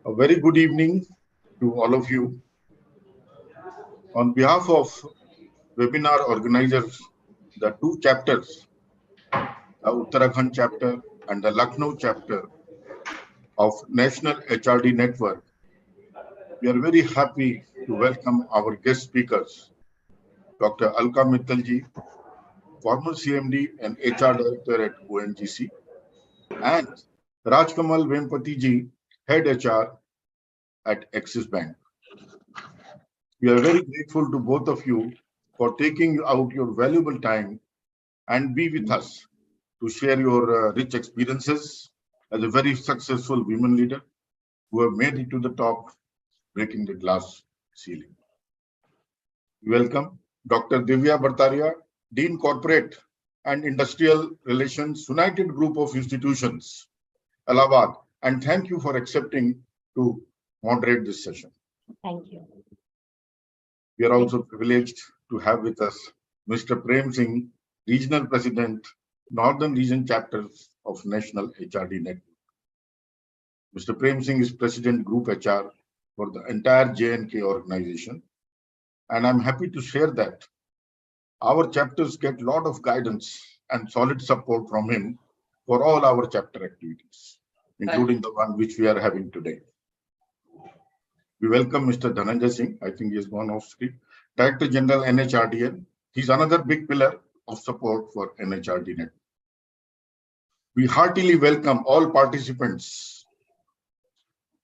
A very good evening to all of you. On behalf of webinar organizers, the two chapters, the Uttarakhand chapter and the Lucknow chapter of National HRD Network, we are very happy to welcome our guest speakers, Dr. Alka Mittalji, former CMD and HR Director at ONGC, and Rajkamal Vempatiji, Head HR at Axis Bank. We are very grateful to both of you for taking out your valuable time and be with us to share your rich experiences as a very successful women leader who have made it to the top, breaking the glass ceiling. Welcome Dr. Divya Bhartaria, Dean Corporate and Industrial Relations, United Group of Institutions, Allahabad, and thank you for accepting to moderate this session. Thank you. We are also privileged to have with us Mr. Prem Singh, Regional President, Northern Region Chapters of National HRD Network. Mr. Prem Singh is President Group HR for the entire J&K organization. And I'm happy to share that our chapters get a lot of guidance and solid support from him for all our chapter activities, including the one which we are having today. We welcome Mr. Dhananjay Singh, I think he has gone off screen, Director General NHRDN. He's another big pillar of support for NHRD Network. We heartily welcome all participants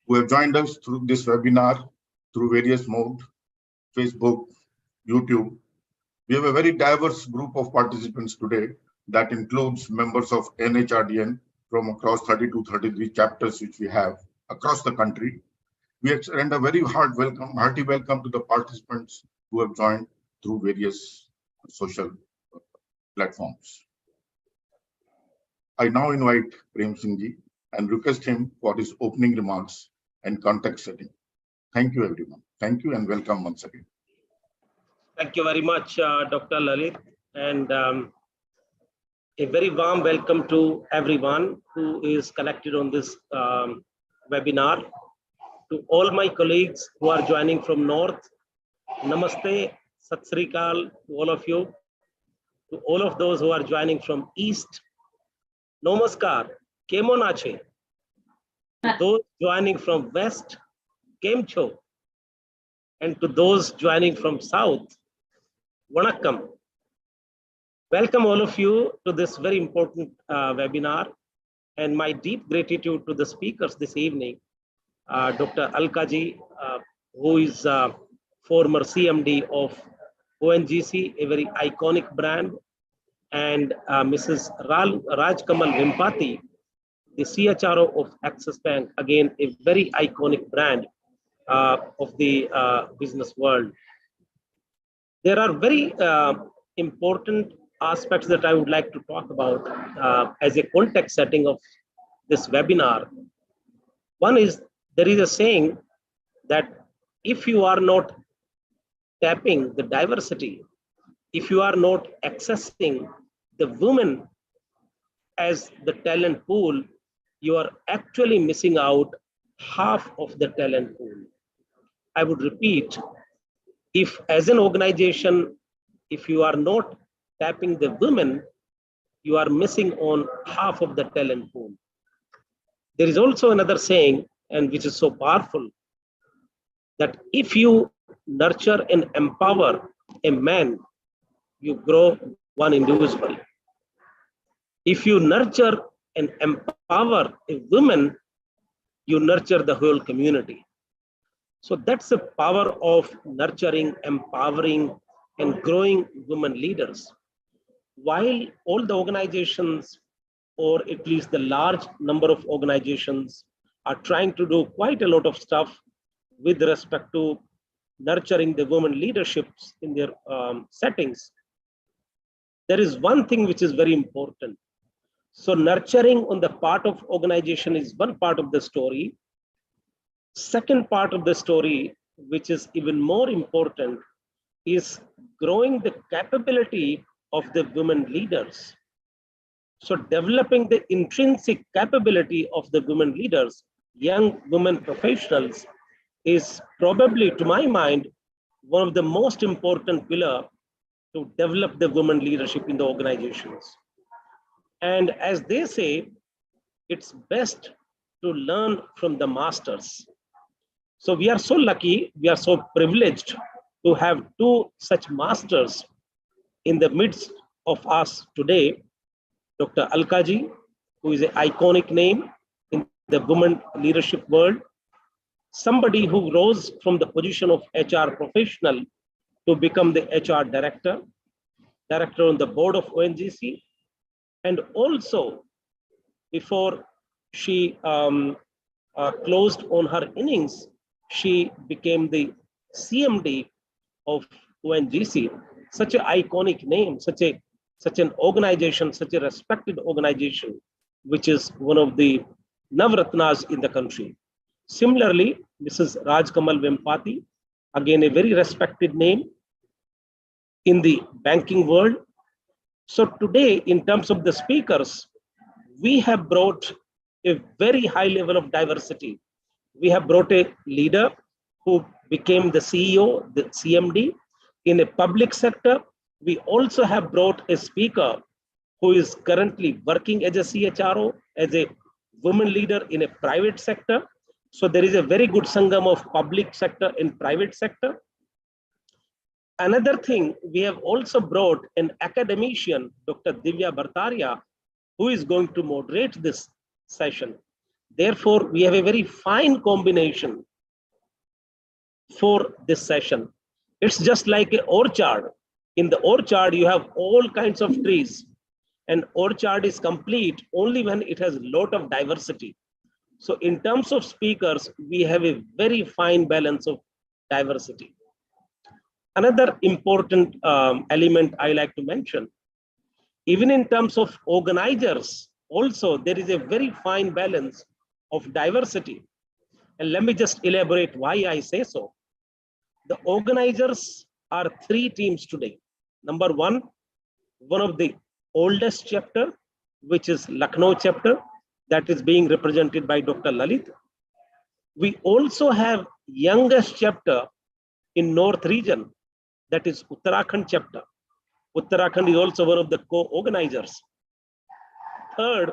who have joined us through this webinar through various modes, Facebook, YouTube. We have a very diverse group of participants today that includes members of NHRDN from across 32, 33 chapters which we have across the country. We extend a very hearty welcome to the participants who have joined through various social platforms. I now invite Prem Singh ji and request him for his opening remarks and context setting. Thank you, everyone. Thank you and welcome once again. Thank you very much, Dr. Lalit, and a very warm welcome to everyone who is connected on this webinar. To all my colleagues who are joining from North, Namaste, Sat Sri Akal to all of you. To all of those who are joining from East, Namaskar, Kemon ache. To those joining from West, Kem cho. And to those joining from South, Vanakkam. Welcome all of you to this very important webinar, and my deep gratitude to the speakers this evening. Dr. Alka ji, who is former CMD of ONGC, a very iconic brand, and Mrs. Rajkamal Vempati, the CHRO of Axis Bank, again a very iconic brand of the business world. There are very important aspects that I would like to talk about as a context setting of this webinar. One is, there is a saying that if you are not tapping the diversity, if you are not accessing the women as the talent pool, you are actually missing out half of the talent pool. I would repeat, if as an organization, if you are not tapping the women, you are missing on half of the talent pool. There is also another saying, and which is so powerful, that if you nurture and empower a man, you grow one individual. If you nurture and empower a woman, you nurture the whole community. So that's the power of nurturing, empowering, and growing women leaders. While all the organizations, or at least the large number of organizations, are trying to do quite a lot of stuff with respect to nurturing the women leaderships in their settings, there is one thing which is very important. So nurturing on the part of organization is one part of the story. Second part of the story, which is even more important, is growing the capability of the women leaders. So developing the intrinsic capability of the women leaders young women professionals is probably, to my mind, one of the most important pillar to develop the women leadership in the organizations. And as they say, it's best to learn from the masters. So we are so lucky, we are so privileged to have two such masters in the midst of us today. Dr. Alkaji, who is an iconic name in the women leadership world, somebody who rose from the position of HR professional to become the HR director on the board of ONGC, and also before she closed on her innings, she became the CMD of ONGC. Such an iconic name, such an organization, such a respected organization, which is one of the Navratnas in the country. Similarly, Mrs. Rajkamal Vempati, again a very respected name in the banking world. So today, in terms of the speakers, we have brought a very high level of diversity. We have brought a leader who became the CEO, the CMD in a public sector. We also have brought a speaker who is currently working as a CHRO, as a woman leader in a private sector. So there is a very good sangam of public sector and private sector. Another thing, we have also brought an academician, Dr. Divya Bhartaria, who is going to moderate this session. Therefore, we have a very fine combination for this session. It's just like an orchard. In the orchard, you have all kinds of trees. An orchard is complete only when it has a lot of diversity. So in terms of speakers, we have a very fine balance of diversity. Another important element I like to mention, even in terms of organizers, also there is a very fine balance of diversity. And let me just elaborate why I say so. The organizers are three teams today. Number one of the oldest chapter, which is Lucknow chapter, that is being represented by Dr. Lalit. We also have youngest chapter in North region, that is Uttarakhand chapter. Uttarakhand is also one of the co-organizers. Third,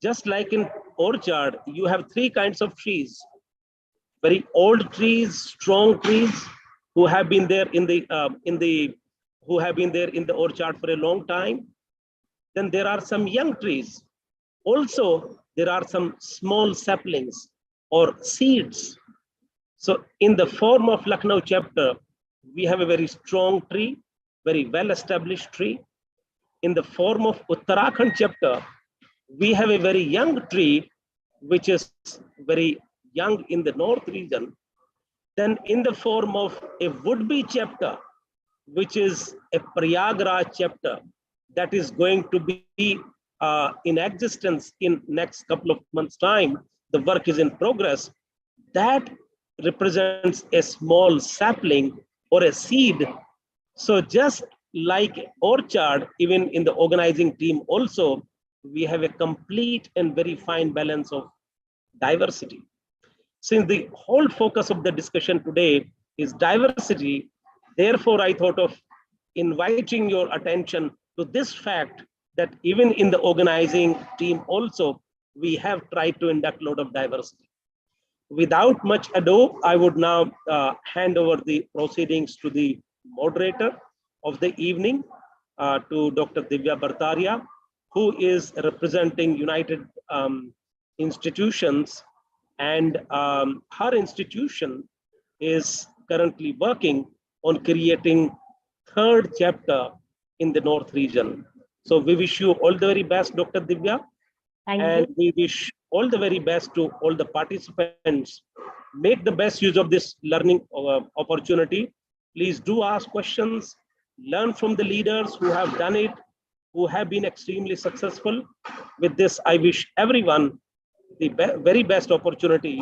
just like in orchard, you have three kinds of trees. Very old trees, strong trees, who have been there in the orchard for a long time. Then there are some young trees. Also, there are some small saplings or seeds. So in the form of Lucknow chapter, we have a very strong tree, very well-established tree. In the form of Uttarakhand chapter, we have a very young tree, which is very young in the North region. Then in the form of a would-be chapter, which is a Prayagraj chapter, that is going to be in existence in next couple of months' time. The work is in progress. That represents a small sapling or a seed. So just like orchard, even in the organizing team also, we have a complete and very fine balance of diversity. Since the whole focus of the discussion today is diversity, therefore I thought of inviting your attention to this fact that even in the organizing team also, we have tried to induct a lot of diversity. Without much ado, I would now hand over the proceedings to the moderator of the evening, to Dr. Divya Bhartaria, who is representing United Institutions, and her institution is currently working on creating third chapter in the North region. So we wish you all the very best, Dr. Divya. And we wish all the very best to all the participants. Make the best use of this learning opportunity. Please do ask questions, learn from the leaders who have done it, who have been extremely successful. With this, I wish everyone the very best opportunity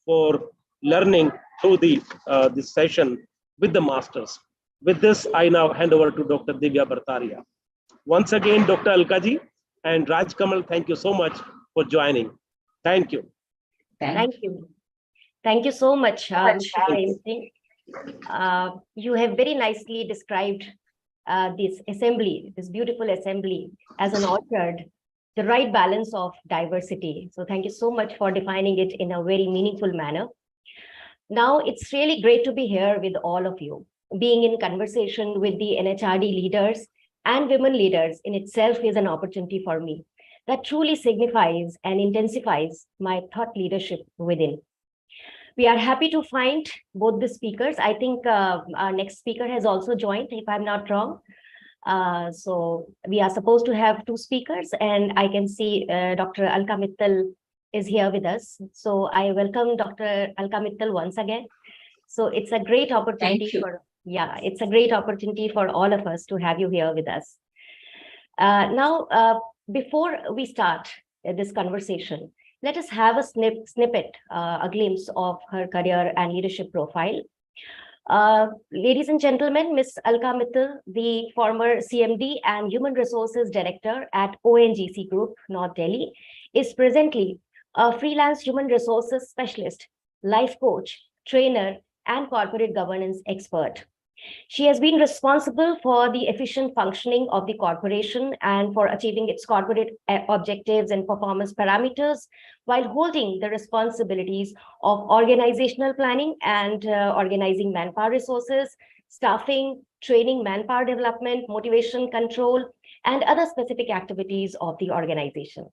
for learning through this session with the masters. With this, I now hand over to Dr. Divya Bhartaria. Once again, Dr. Alkaji and Rajkamal, thank you so much for joining. Thank you. Thank you. Thank you so much, Mr. Prem Singh. You have very nicely described this assembly, this beautiful assembly, as an orchard, the right balance of diversity. So thank you so much for defining it in a very meaningful manner. Now, it's really great to be here with all of you. Being in conversation with the NHRD leaders and women leaders in itself is an opportunity for me that truly signifies and intensifies my thought leadership within. We are happy to find both the speakers. I think our next speaker has also joined, if I'm not wrong. So we are supposed to have two speakers, and I can see Dr. Alka Mittal is here with us. So I welcome Dr. Alka Mittal once again. So it's a great opportunity it's a great opportunity for all of us to have you here with us. Now, before we start this conversation, let us have a snippet, a glimpse of her career and leadership profile. Ladies and gentlemen, Ms. Alka Mittal, the former CMD and Human Resources Director at ONGC Group, North Delhi, is presently a freelance human resources specialist, life coach, trainer, and corporate governance expert. She has been responsible for the efficient functioning of the corporation and for achieving its corporate objectives and performance parameters while holding the responsibilities of organizational planning and organizing manpower resources, staffing, training, manpower development, motivation control, and other specific activities of the organization.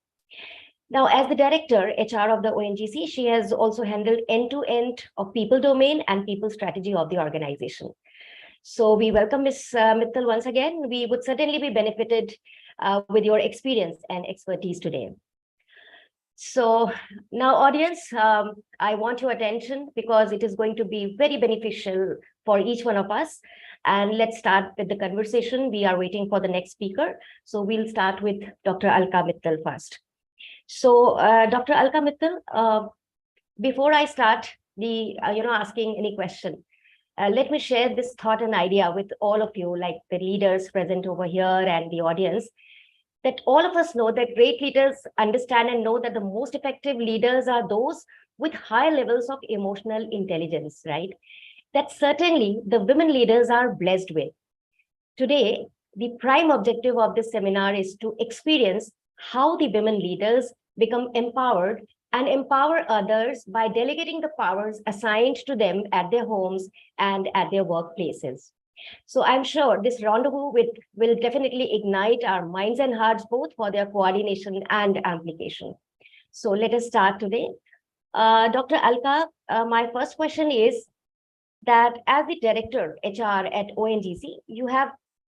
Now, as the director, HR of the ONGC, she has also handled end-to-end of people domain and people strategy of the organization. So we welcome Ms. Mittal once again. We would certainly be benefited with your experience and expertise today. So now, audience, I want your attention because it is going to be very beneficial for each one of us. And let's start with the conversation. We are waiting for the next speaker. So we'll start with Dr. Alka Mittal first. So Dr. Alka Mittal, before I start the asking any question, let me share this thought and idea with all of you, like the leaders present over here and the audience, that all of us know that great leaders understand and know that the most effective leaders are those with high levels of emotional intelligence, right? That certainly the women leaders are blessed with. Today, the prime objective of this seminar is to experience how the women leaders become empowered and empower others by delegating the powers assigned to them at their homes and at their workplaces. So I'm sure this rendezvous will definitely ignite our minds and hearts both for their coordination and application. So let us start today. Dr. Alka, my first question is that as the Director HR at ONGC, you have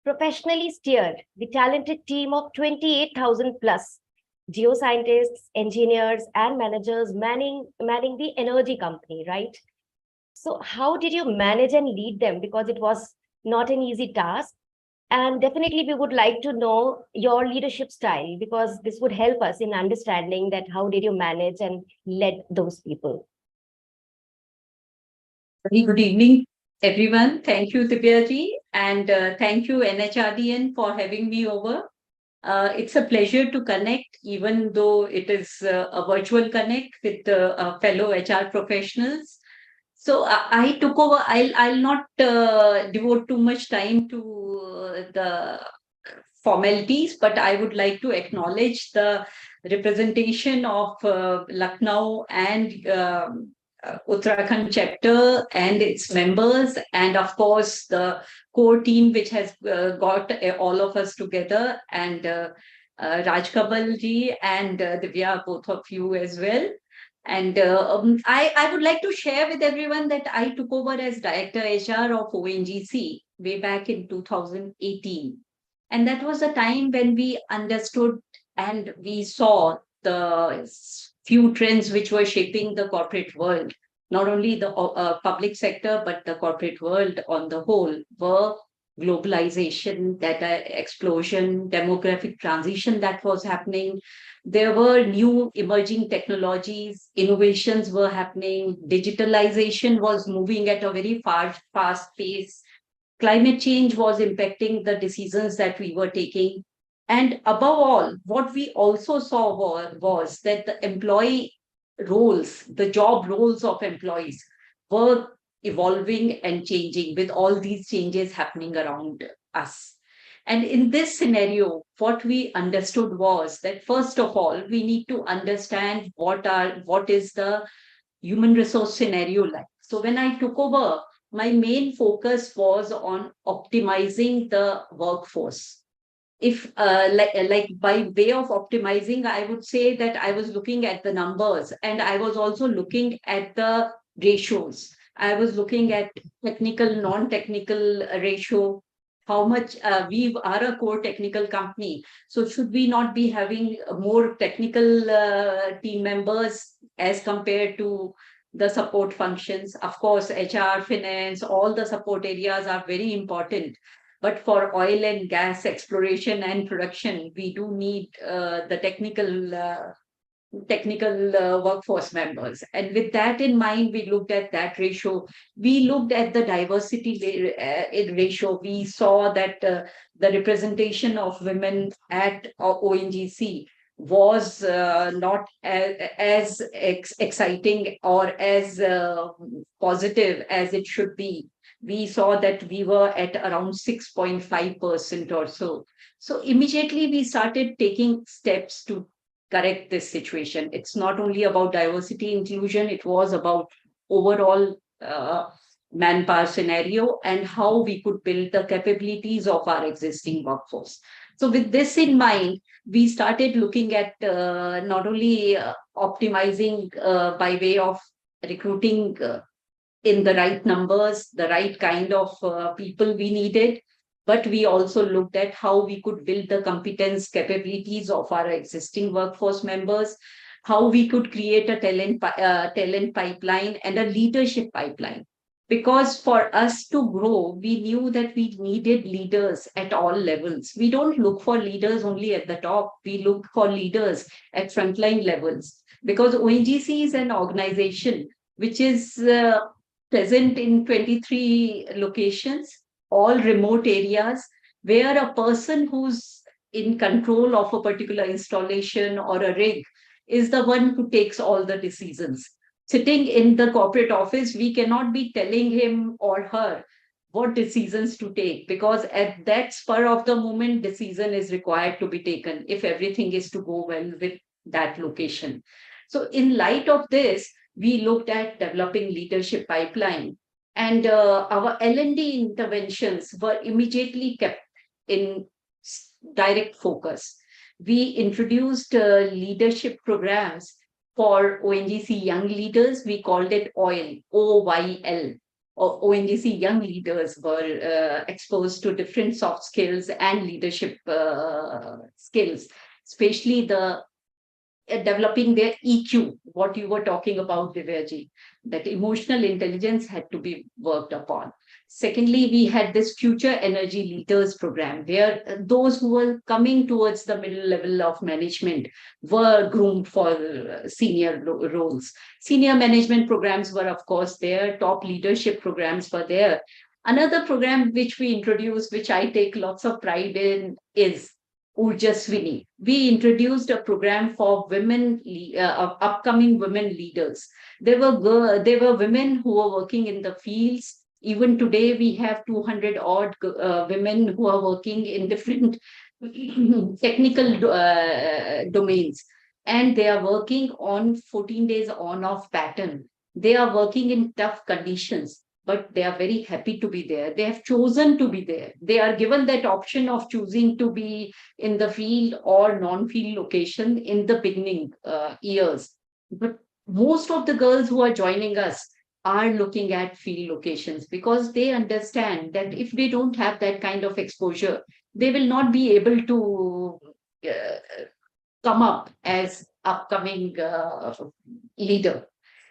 professionally steered the talented team of 28,000 plus geoscientists, engineers, and managers manning the energy company, right? So how did you manage and lead them? Because it was not an easy task. And definitely we would like to know your leadership style, because this would help us in understanding that how did you manage and lead those people? Very good evening, everyone. Thank you, Divyaji, and thank you, NHRDN, for having me over. It's a pleasure to connect, even though it is a virtual connect with fellow HR professionals. So I took over. I'll not devote too much time to the formalities, but I would like to acknowledge the representation of Lucknow and Uttarakhand chapter and its members, and of course the core team which has got all of us together, and Raj Kabal ji and Divya, both of you as well. And I would like to share with everyone that I took over as Director HR of ONGC way back in 2018. And that was a time when we understood and we saw the few trends which were shaping the corporate world. Not only the public sector, but the corporate world on the whole were globalization, data explosion, demographic transition that was happening. There were new emerging technologies, innovations were happening, digitalization was moving at a very fast pace. Climate change was impacting the decisions that we were taking. And above all, what we also saw was that the employee roles, the job roles of employees were evolving and changing with all these changes happening around us. And in this scenario, what we understood was that first of all, we need to understand what is the human resource scenario like. So when I took over, my main focus was on optimizing the workforce. If like by way of optimizing, I would say that I was looking at the numbers, and I was also looking at the ratios. I was looking at technical, non-technical ratio. How much we are a core technical company, so should we not be having more technical team members as compared to the support functions? Of course, HR, finance, all the support areas are very important, but for oil and gas exploration and production, we do need the technical workforce members. And with that in mind, we looked at that ratio. We looked at the diversity ratio. We saw that the representation of women at ONGC was not as exciting or as positive as it should be. We saw that we were at around 6.5% or so. So immediately we started taking steps to correct this situation. It's not only about diversity inclusion, it was about overall manpower scenario and how we could build the capabilities of our existing workforce. So with this in mind, we started looking at not only optimizing by way of recruiting in the right numbers, the right kind of people we needed, but we also looked at how we could build the competence capabilities of our existing workforce members, how we could create a talent pipeline and a leadership pipeline. Because for us to grow, we knew that we needed leaders at all levels. We don't look for leaders only at the top, we look for leaders at frontline levels. Because ONGC is an organization which is present in 23 locations, all remote areas, where a person who's in control of a particular installation or a rig is the one who takes all the decisions. Sitting in the corporate office, we cannot be telling him or her what decisions to take, because at that spur of the moment, decision is required to be taken if everything is to go well with that location. So in light of this, we looked at developing leadership pipeline, and our L&D interventions were immediately kept in direct focus. We introduced leadership programs for ONGC young leaders. We called it OYL, O-Y-L. ONGC young leaders were exposed to different soft skills and leadership skills, especially the developing their EQ, what you were talking about, Divyaji, that emotional intelligence had to be worked upon. Secondly, we had this Future Energy Leaders program, where those who were coming towards the middle level of management were groomed for senior roles. Senior management programs were, of course, there. Top leadership programs were there. Another program which we introduced, which I take lots of pride in, is Urjaswini. We introduced a program for women, upcoming women leaders. There were women who were working in the fields. Even today, we have 200 odd women who are working in different technical domains, and they are working on 14 days on-off pattern. They are working in tough conditions, but they are very happy to be there. They have chosen to be there. They are given that option of choosing to be in the field or non-field location in the beginning years. But most of the girls who are joining us are looking at field locations, because they understand that if they don't have that kind of exposure, they will not be able to come up as upcoming leader.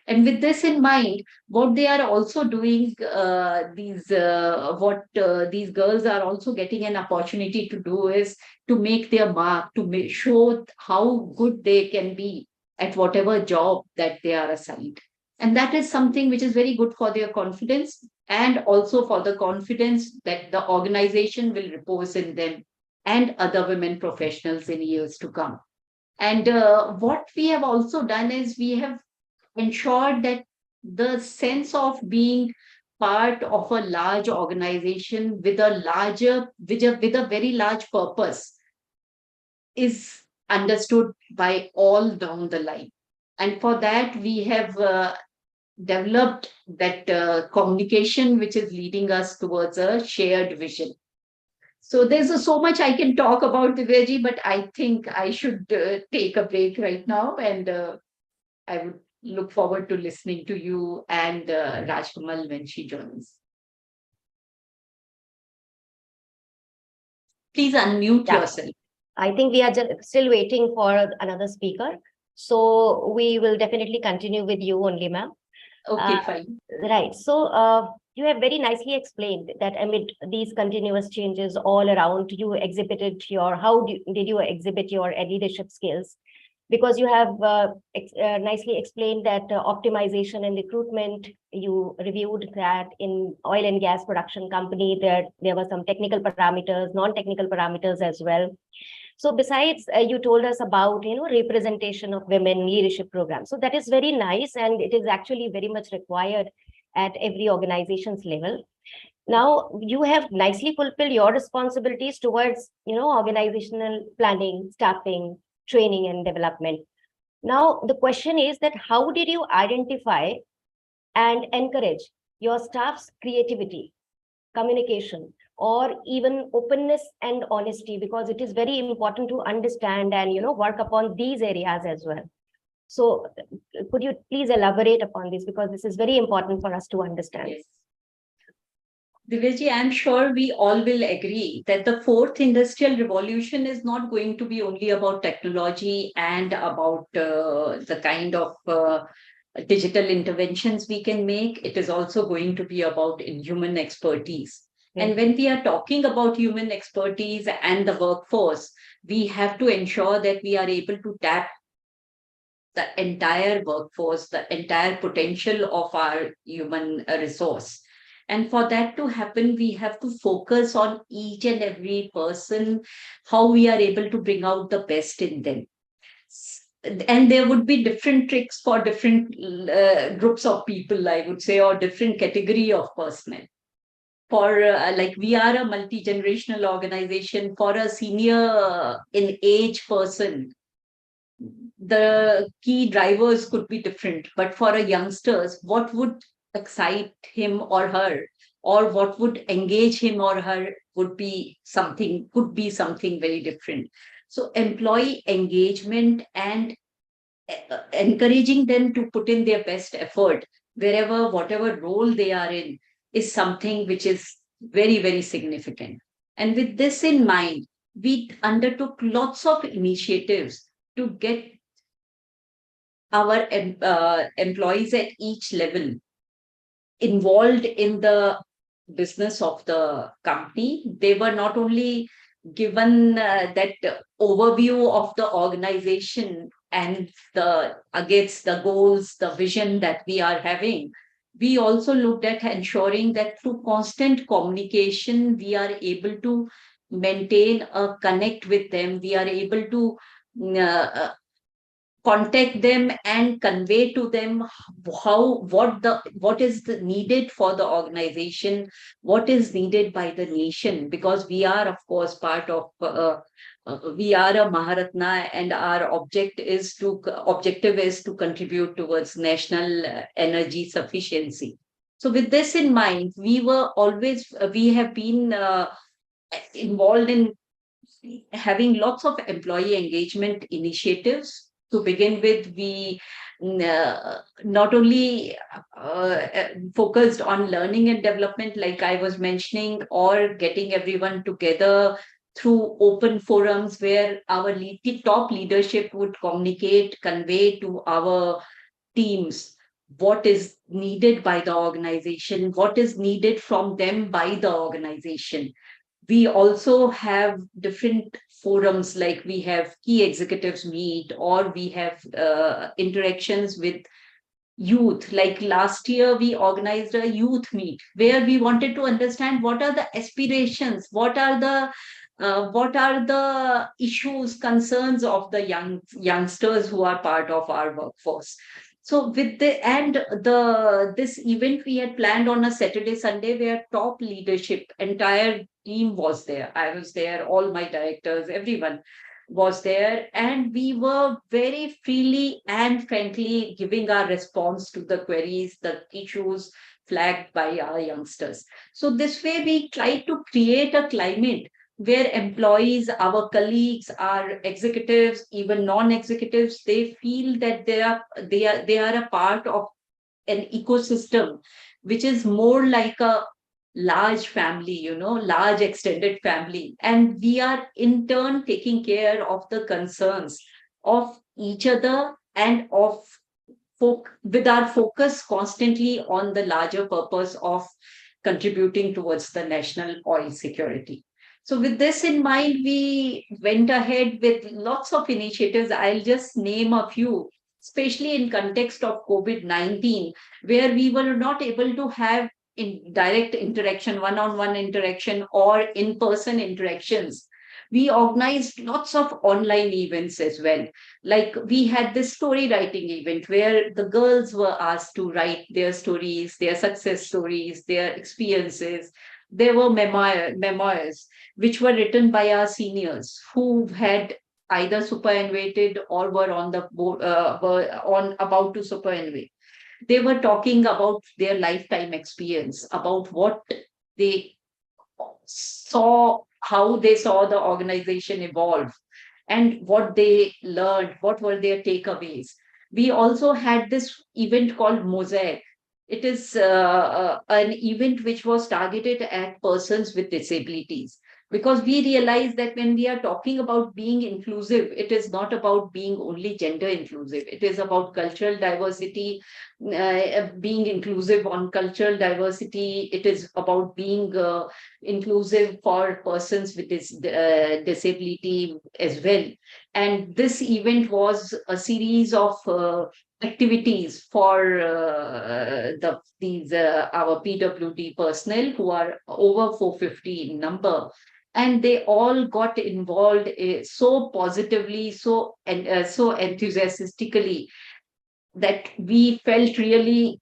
And with this in mind, what they are also doing, these girls are also getting an opportunity to do is to make their mark, to show how good they can be at whatever job that they are assigned. And that is something which is very good for their confidence, and also for the confidence that the organization will repose in them and other women professionals in years to come. And what we have also done is we have ensure that the sense of being part of a large organization with a very large purpose is understood by all down the line. And for that, we have developed that communication which is leading us towards a shared vision. So there's so much I can talk about, Divyaji, but I think I should take a break right now, and I would look forward to listening to you and Rajkamal when she joins. Please unmute Yeah. yourself. I think we are still waiting for another speaker. So we will definitely continue with you only, ma'am. Okay, Uh, fine. Right. So you have very nicely explained that amid these continuous changes all around, you exhibited your, did you exhibit your leadership skills? Because you have nicely explained that optimization and recruitment, you reviewed that in oil and gas production company, there were some technical parameters, non-technical parameters as well. So besides, you told us about, representation of women leadership programs. So that is very nice, and it is actually very much required at every organization's level. Now you have nicely fulfilled your responsibilities towards, organizational planning, staffing, training, and development. Now the question is that how did you identify and encourage your staff's creativity, communication, or even openness and honesty, because it is very important to understand and work upon these areas as well. So could you please elaborate upon this, because this is very important for us to understand. Yes. Divyaji, I'm sure we all will agree that the fourth industrial revolution is not going to be only about technology and about the kind of digital interventions we can make. It is also going to be about human expertise. And when we are talking about human expertise and the workforce, we have to ensure that we are able to tap the entire workforce, the entire potential of our human resource. And for that to happen, we have to focus on each and every person, how we are able to bring out the best in them. And there would be different tricks for different groups of people, I would say, or different category of personnel. For like we are a multi-generational organization, for a senior in age person, the key drivers could be different. But for a youngsters, what would excite him or her, or what would engage him or her could be something very different. So employee engagement and encouraging them to put in their best effort wherever, whatever role they are in, is something which is very, very significant. And with this in mind, we undertook lots of initiatives to get our employees at each level involved in the business of the company. They were not only given that overview of the organization and the against the goals, the vision that we are having. We also looked at ensuring that through constant communication, we are able to maintain a connect with them. We are able to contact them and convey to them what is needed for the organization, what is needed by the nation, because we are of course part of we are a Maharatna, and our objective is to contribute towards national energy sufficiency. So with this in mind, we have been involved in having lots of employee engagement initiatives. To begin with, we not only focused on learning and development, like I was mentioning, or getting everyone together through open forums where our top leadership would communicate, convey to our teams what is needed by the organization, what is needed from them by the organization. We also have different forums, like we have key executives meet, or we have interactions with youth. Like last year, we organized a youth meet where we wanted to understand what are the aspirations, what are the issues, concerns of the youngsters who are part of our workforce. So with this event we had planned on a Saturday, Sunday, where top leadership, entire team was there. I was there, all my directors, everyone was there, and we were very freely and frankly giving our response to the queries, the issues flagged by our youngsters. So this way we try to create a climate where employees, our colleagues, our executives, even non-executives, they feel that they are a part of an ecosystem which is more like a large family, large extended family. And we are in turn taking care of the concerns of each other and with our focus constantly on the larger purpose of contributing towards the national oil security. So with this in mind, we went ahead with lots of initiatives. I'll just name a few, especially in context of COVID-19, where we were not able to have in direct interaction, one-on-one interaction or in-person interactions. We organized lots of online events as well. Like we had this story writing event where the girls were asked to write their stories, their success stories, their experiences. There were memoirs which were written by our seniors who had either superannuated or were on the were on about to superannuate. They were talking about their lifetime experience, about what they saw, how they saw the organization evolve, and what they learned, what were their takeaways. We also had this event called Mosaic. It is an event which was targeted at persons with disabilities, because we realize that when we are talking about being inclusive, it is not about being only gender inclusive. It is about cultural diversity, being inclusive on cultural diversity. It is about being inclusive for persons with disability as well. And this event was a series of activities for these our PWD personnel who are over 450 in number, and they all got involved so positively, so enthusiastically, that we felt really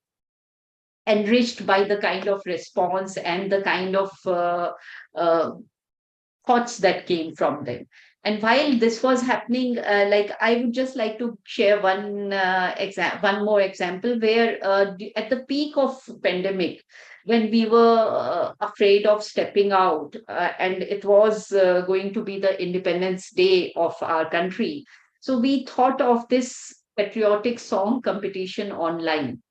enriched by the kind of response and the kind of uh, thoughts that came from them. And while this was happening, I would just like to share one more example where at the peak of pandemic, when we were afraid of stepping out, and it was going to be the Independence Day of our country. So we thought of this patriotic song competition online.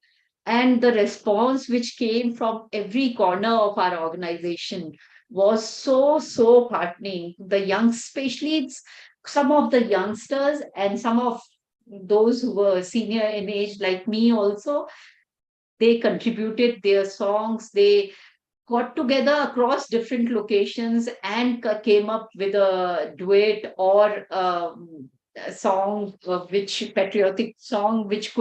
And the response which came from every corner of our organization was so heartening. Especially some of the youngsters and some of those who were senior in age, like me also, they contributed their songs. They got together across different locations and came up with a duet or a song, patriotic song, which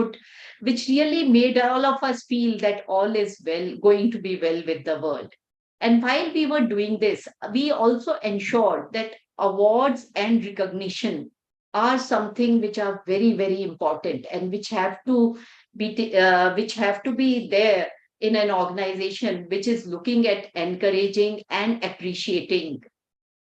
really made all of us feel that all is well, going to be well with the world. And while we were doing this, we also ensured that awards and recognition are something which are very, very important, and which have to be there in an organization which is looking at encouraging and appreciating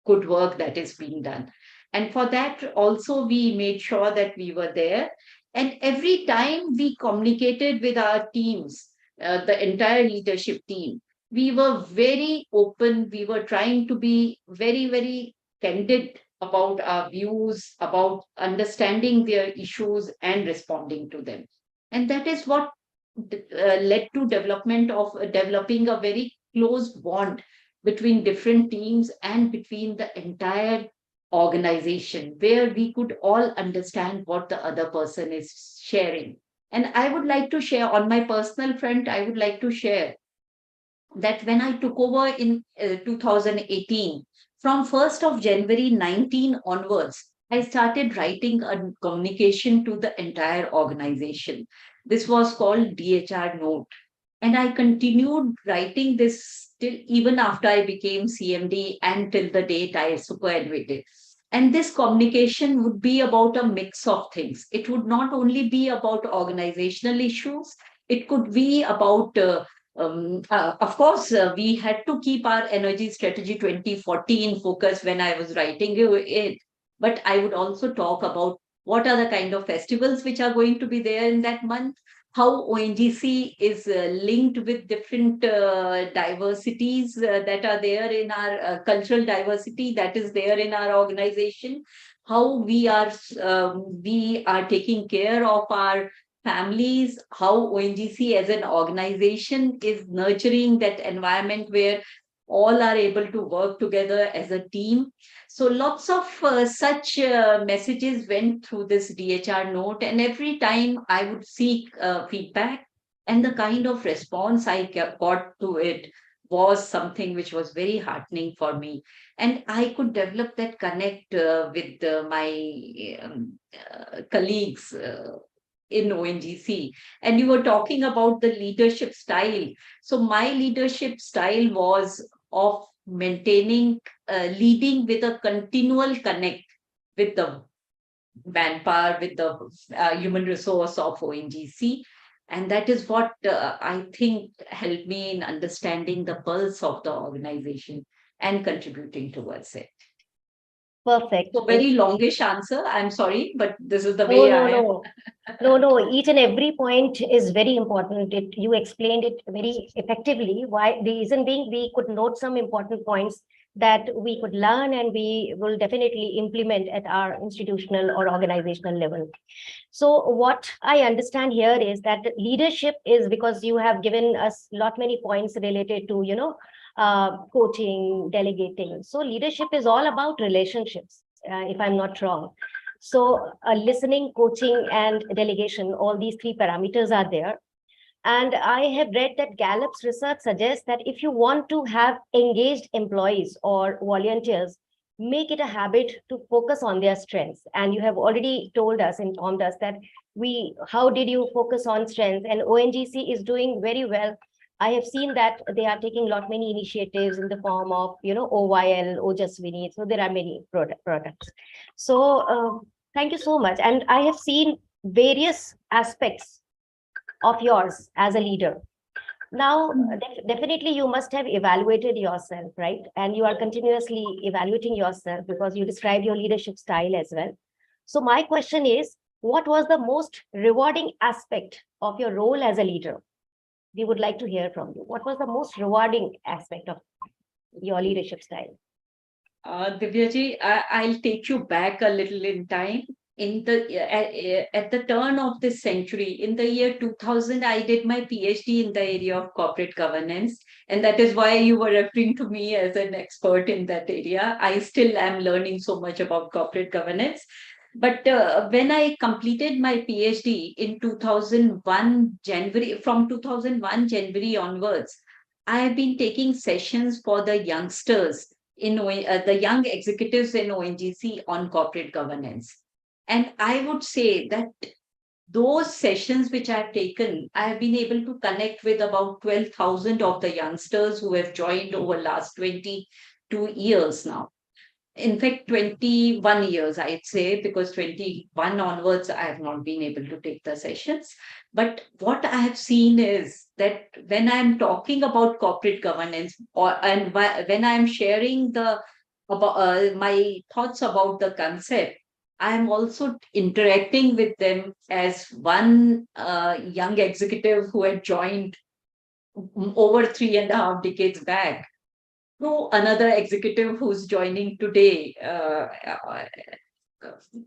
good work that is being done. And for that also we made sure that we were there. And every time we communicated with our teams, the entire leadership team, we were very open. We were trying to be very, very candid about our views, about understanding their issues and responding to them. And that is what led to developing a very close bond between different teams and between the entire organization, where we could all understand what the other person is sharing. And I would like to share on my personal front, I would like to share that when I took over in 2018, from 1st of January 19 onwards, I started writing a communication to the entire organization. This was called DHR Note. And I continued writing this till even after I became CMD and till the date I superannuated. And this communication would be about a mix of things. It would not only be about organizational issues, it could be about, of course, we had to keep our Energy Strategy 2040 in focus when I was writing it. But I would also talk about what are the kind of festivals which are going to be there in that month, how ONGC is linked with different diversities that are there in our cultural diversity that is there in our organization, how we are taking care of our families, how ONGC as an organization is nurturing that environment where all are able to work together as a team. So lots of such messages went through this DHR note, and every time I would seek feedback, and the kind of response I got to it was something which was very heartening for me. And I could develop that connect with my colleagues in ONGC. And you were talking about the leadership style. So my leadership style was of maintaining, leading with a continual connect with the manpower, with the human resource of ONGC. And that is what I think helped me in understanding the pulse of the organization and contributing towards it. Perfect. So very longish answer. I'm sorry, but this is the No, way no, I am. no. No. Each and every point is very important. You explained it very effectively. Why? The reason being, we could note some important points that we could learn and we will definitely implement at our institutional or organizational level. So what I understand here is that leadership is, because you have given us many points related to, coaching, delegating. So leadership is all about relationships, if I'm not wrong. So listening, coaching, and delegation, all these three parameters are there. And I have read that Gallup's research suggests that if you want to have engaged employees or volunteers, make it a habit to focus on their strengths. And you have already told us, informed us that how did you focus on strengths? And ONGC is doing very well. I have seen that they are taking many initiatives in the form of, OYL, Ojaswini. So there are many products. So thank you so much. And I have seen various aspects of yours as a leader. Now, definitely you must have evaluated yourself, right? And you are continuously evaluating yourself because you described your leadership style as well. So my question is, what was the most rewarding aspect of your role as a leader? We would like to hear from you. What was the most rewarding aspect of your leadership style? Divyaji, I'll take you back a little in time. At the turn of this century, in the year 2000, I did my PhD in the area of corporate governance. And that is why you were referring to me as an expert in that area. I still am learning so much about corporate governance. But when I completed my PhD in 2001 January, from 2001 January onwards, I have been taking sessions for the youngsters the young executives in ONGC on corporate governance. And I would say that those sessions which I've taken, I have been able to connect with about 12,000 of the youngsters who have joined over last 22 years now. In fact, 21 years, I'd say, because 21 onwards, I have not been able to take the sessions. But what I have seen is that when I'm talking about corporate governance, when I'm sharing my thoughts about the concept, I'm also interacting with them as one young executive who had joined over 3.5 decades back, to another executive who's joining today,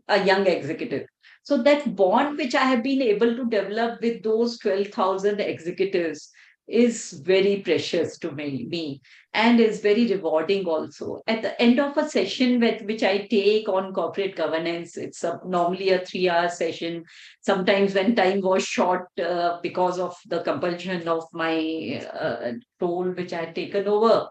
a young executive. So that bond which I have been able to develop with those 12,000 executives is very precious to me and is very rewarding also. At the end of a session which I take on corporate governance, it's normally a 3-hour session. Sometimes when time was short because of the compulsion of my role which I had taken over,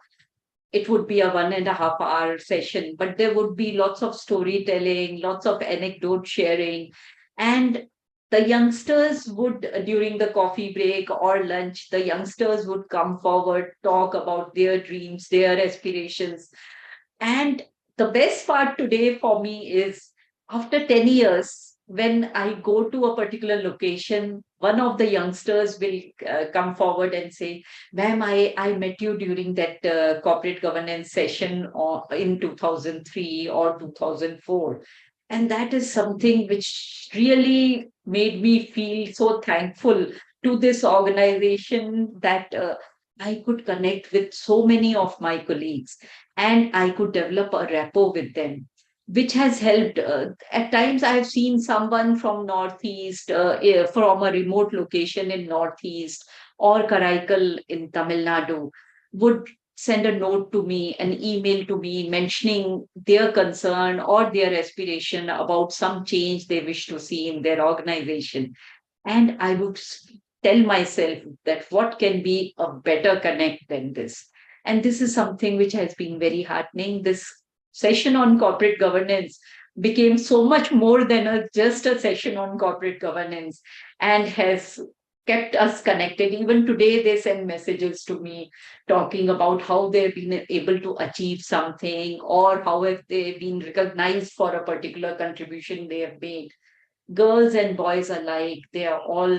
it would be a 1.5-hour session, but there would be lots of storytelling, lots of anecdote sharing. And the youngsters would, during the coffee break or lunch, the youngsters would come forward, talk about their dreams, their aspirations. And the best part today for me is after 10 years, when I go to a particular location, one of the youngsters will come forward and say, ma'am, I met you during that corporate governance session in 2003 or 2004. And that is something which really made me feel so thankful to this organization that I could connect with so many of my colleagues and I could develop a rapport with them, which has helped. At times, I have seen someone from Northeast, from a remote location in Northeast or Karaikal in Tamil Nadu, would send a note to me, an email to me mentioning their concern or their aspiration about some change they wish to see in their organization. And I would tell myself that what can be a better connect than this? And this is something which has been very heartening. This session on corporate governance became so much more than just a session on corporate governance and has kept us connected. Even today, they send messages to me talking about how they've been able to achieve something or how have they been recognized for a particular contribution they have made. Girls and boys alike, they are all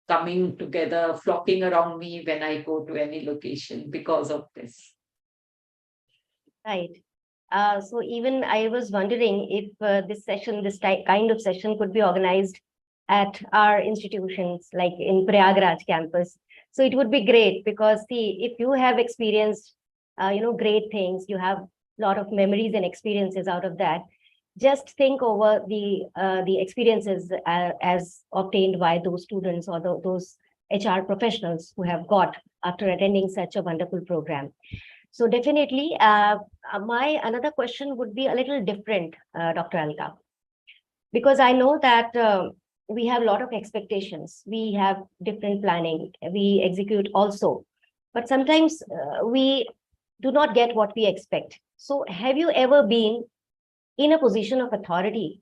coming together, flocking around me when I go to any location because of this. Right. So even I was wondering if this session, kind of session could be organized at our institutions, like in Prayagraj campus. So it would be great because see, if you have experienced, great things, you have a lot of memories and experiences out of that. Just think over the experiences as obtained by those students or those HR professionals who have got after attending such a wonderful program. So definitely, my another question would be a little different, Dr. Alka, because I know that we have a lot of expectations. We have different planning. We execute also, but sometimes we do not get what we expect. So have you ever been in a position of authority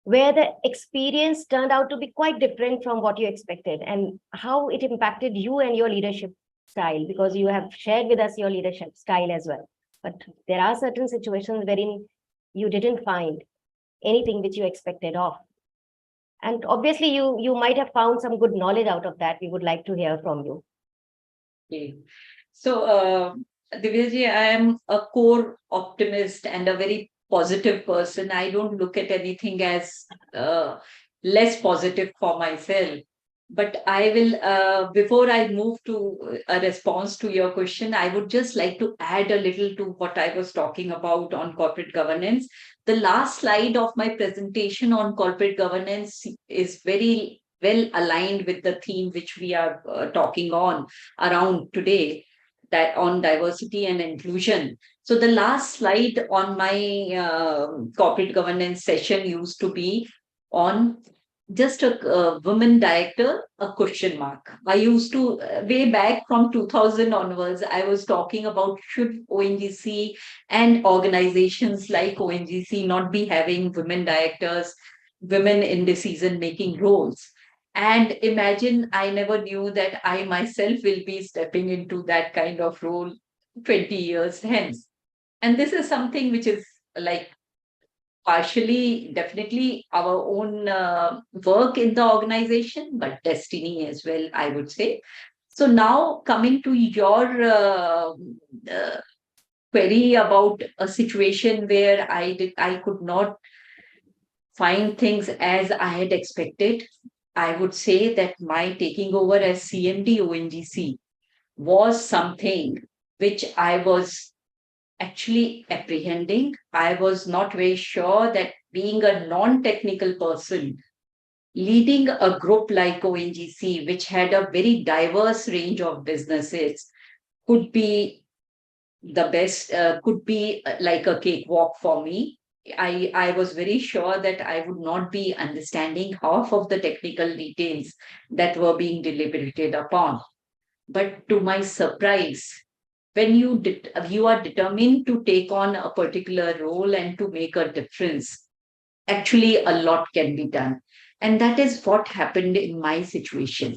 where the experience turned out to be quite different from what you expected, and how it impacted you and your leadership style? Because you have shared with us your leadership style as well, but there are certain situations wherein you didn't find anything which you expected of, and obviously you might have found some good knowledge out of that. We would like to hear from you. Okay. So Divyaji, I am a core optimist and a very positive person. I don't look at anything as less positive for myself. But I will, before I move to a response to your question, I would just like to add a little to what I was talking about on corporate governance. The last slide of my presentation on corporate governance is very well aligned with the theme which we are talking on around today, that on diversity and inclusion. So the last slide on my corporate governance session used to be on just a women director, a question mark. I used to, way back from 2000 onwards, I was talking about should ONGC and organizations like ONGC not be having women directors, women in decision-making roles. And imagine, I never knew that I myself will be stepping into that kind of role 20 years hence. And this is something which is like partially, definitely our own work in the organization, but destiny as well, I would say. So now coming to your query about a situation where I could not find things as I had expected, I would say that my taking over as CMD ONGC was something which I was actually apprehending. I was not very sure that being a non-technical person, leading a group like ONGC, which had a very diverse range of businesses, could be the best, could be like a cakewalk for me. I was very sure that I would not be understanding half of the technical details that were being deliberated upon. But to my surprise, when you are determined to take on a particular role and to make a difference, actually a lot can be done. And that is what happened in my situation.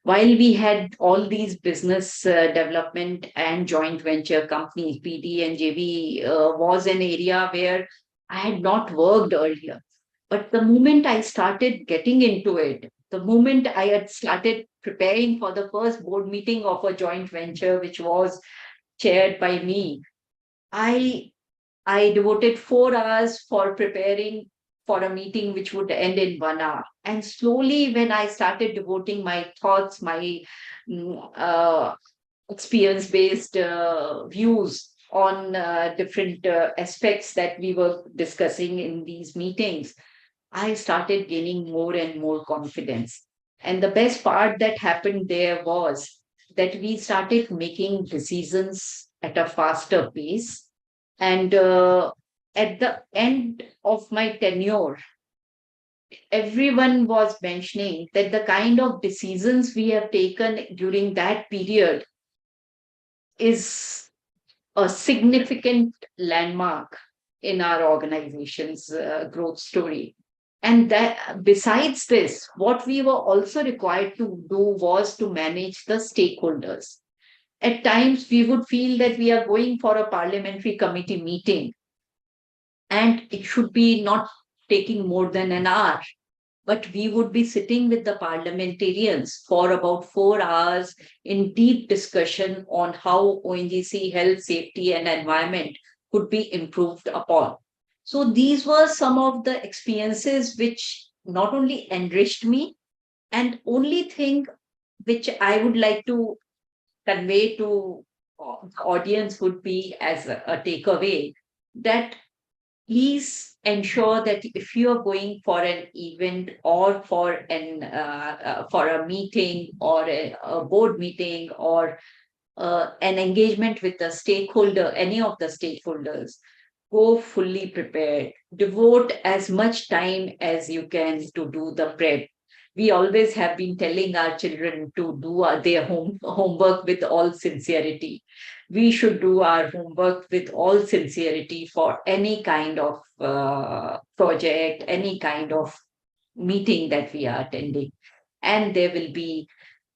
while we had all these business development and joint venture companies, PD and JV was an area where I had not worked earlier. But the moment I started getting into it, the moment I had started preparing for the first board meeting of a joint venture, which was chaired by me, I devoted 4 hours for preparing for a meeting which would end in 1 hour. And slowly, when I started devoting my thoughts, my experience-based views on different aspects that we were discussing in these meetings, I started gaining more and more confidence. And the best part that happened there was that we started making decisions at a faster pace. And at the end of my tenure, everyone was mentioning that the kind of decisions we have taken during that period is a significant landmark in our organization's growth story. And that besides this, what we were also required to do was to manage the stakeholders. At times, we would feel that we are going for a parliamentary committee meeting, and it should be not taking more than an hour. But we would be sitting with the parliamentarians for about 4 hours in deep discussion on how ONGC health, safety, and environment could be improved upon. So these were some of the experiences which not only enriched me, and only thing which I would like to convey to the audience would be as a takeaway that please ensure that if you are going for an event or for a meeting or a board meeting or an engagement with the stakeholder, any of the stakeholders, go fully prepared. Devote as much time as you can to do the prep. We always have been telling our children to do their homework with all sincerity. We should do our homework with all sincerity for any kind of project, any kind of meeting that we are attending. And there will be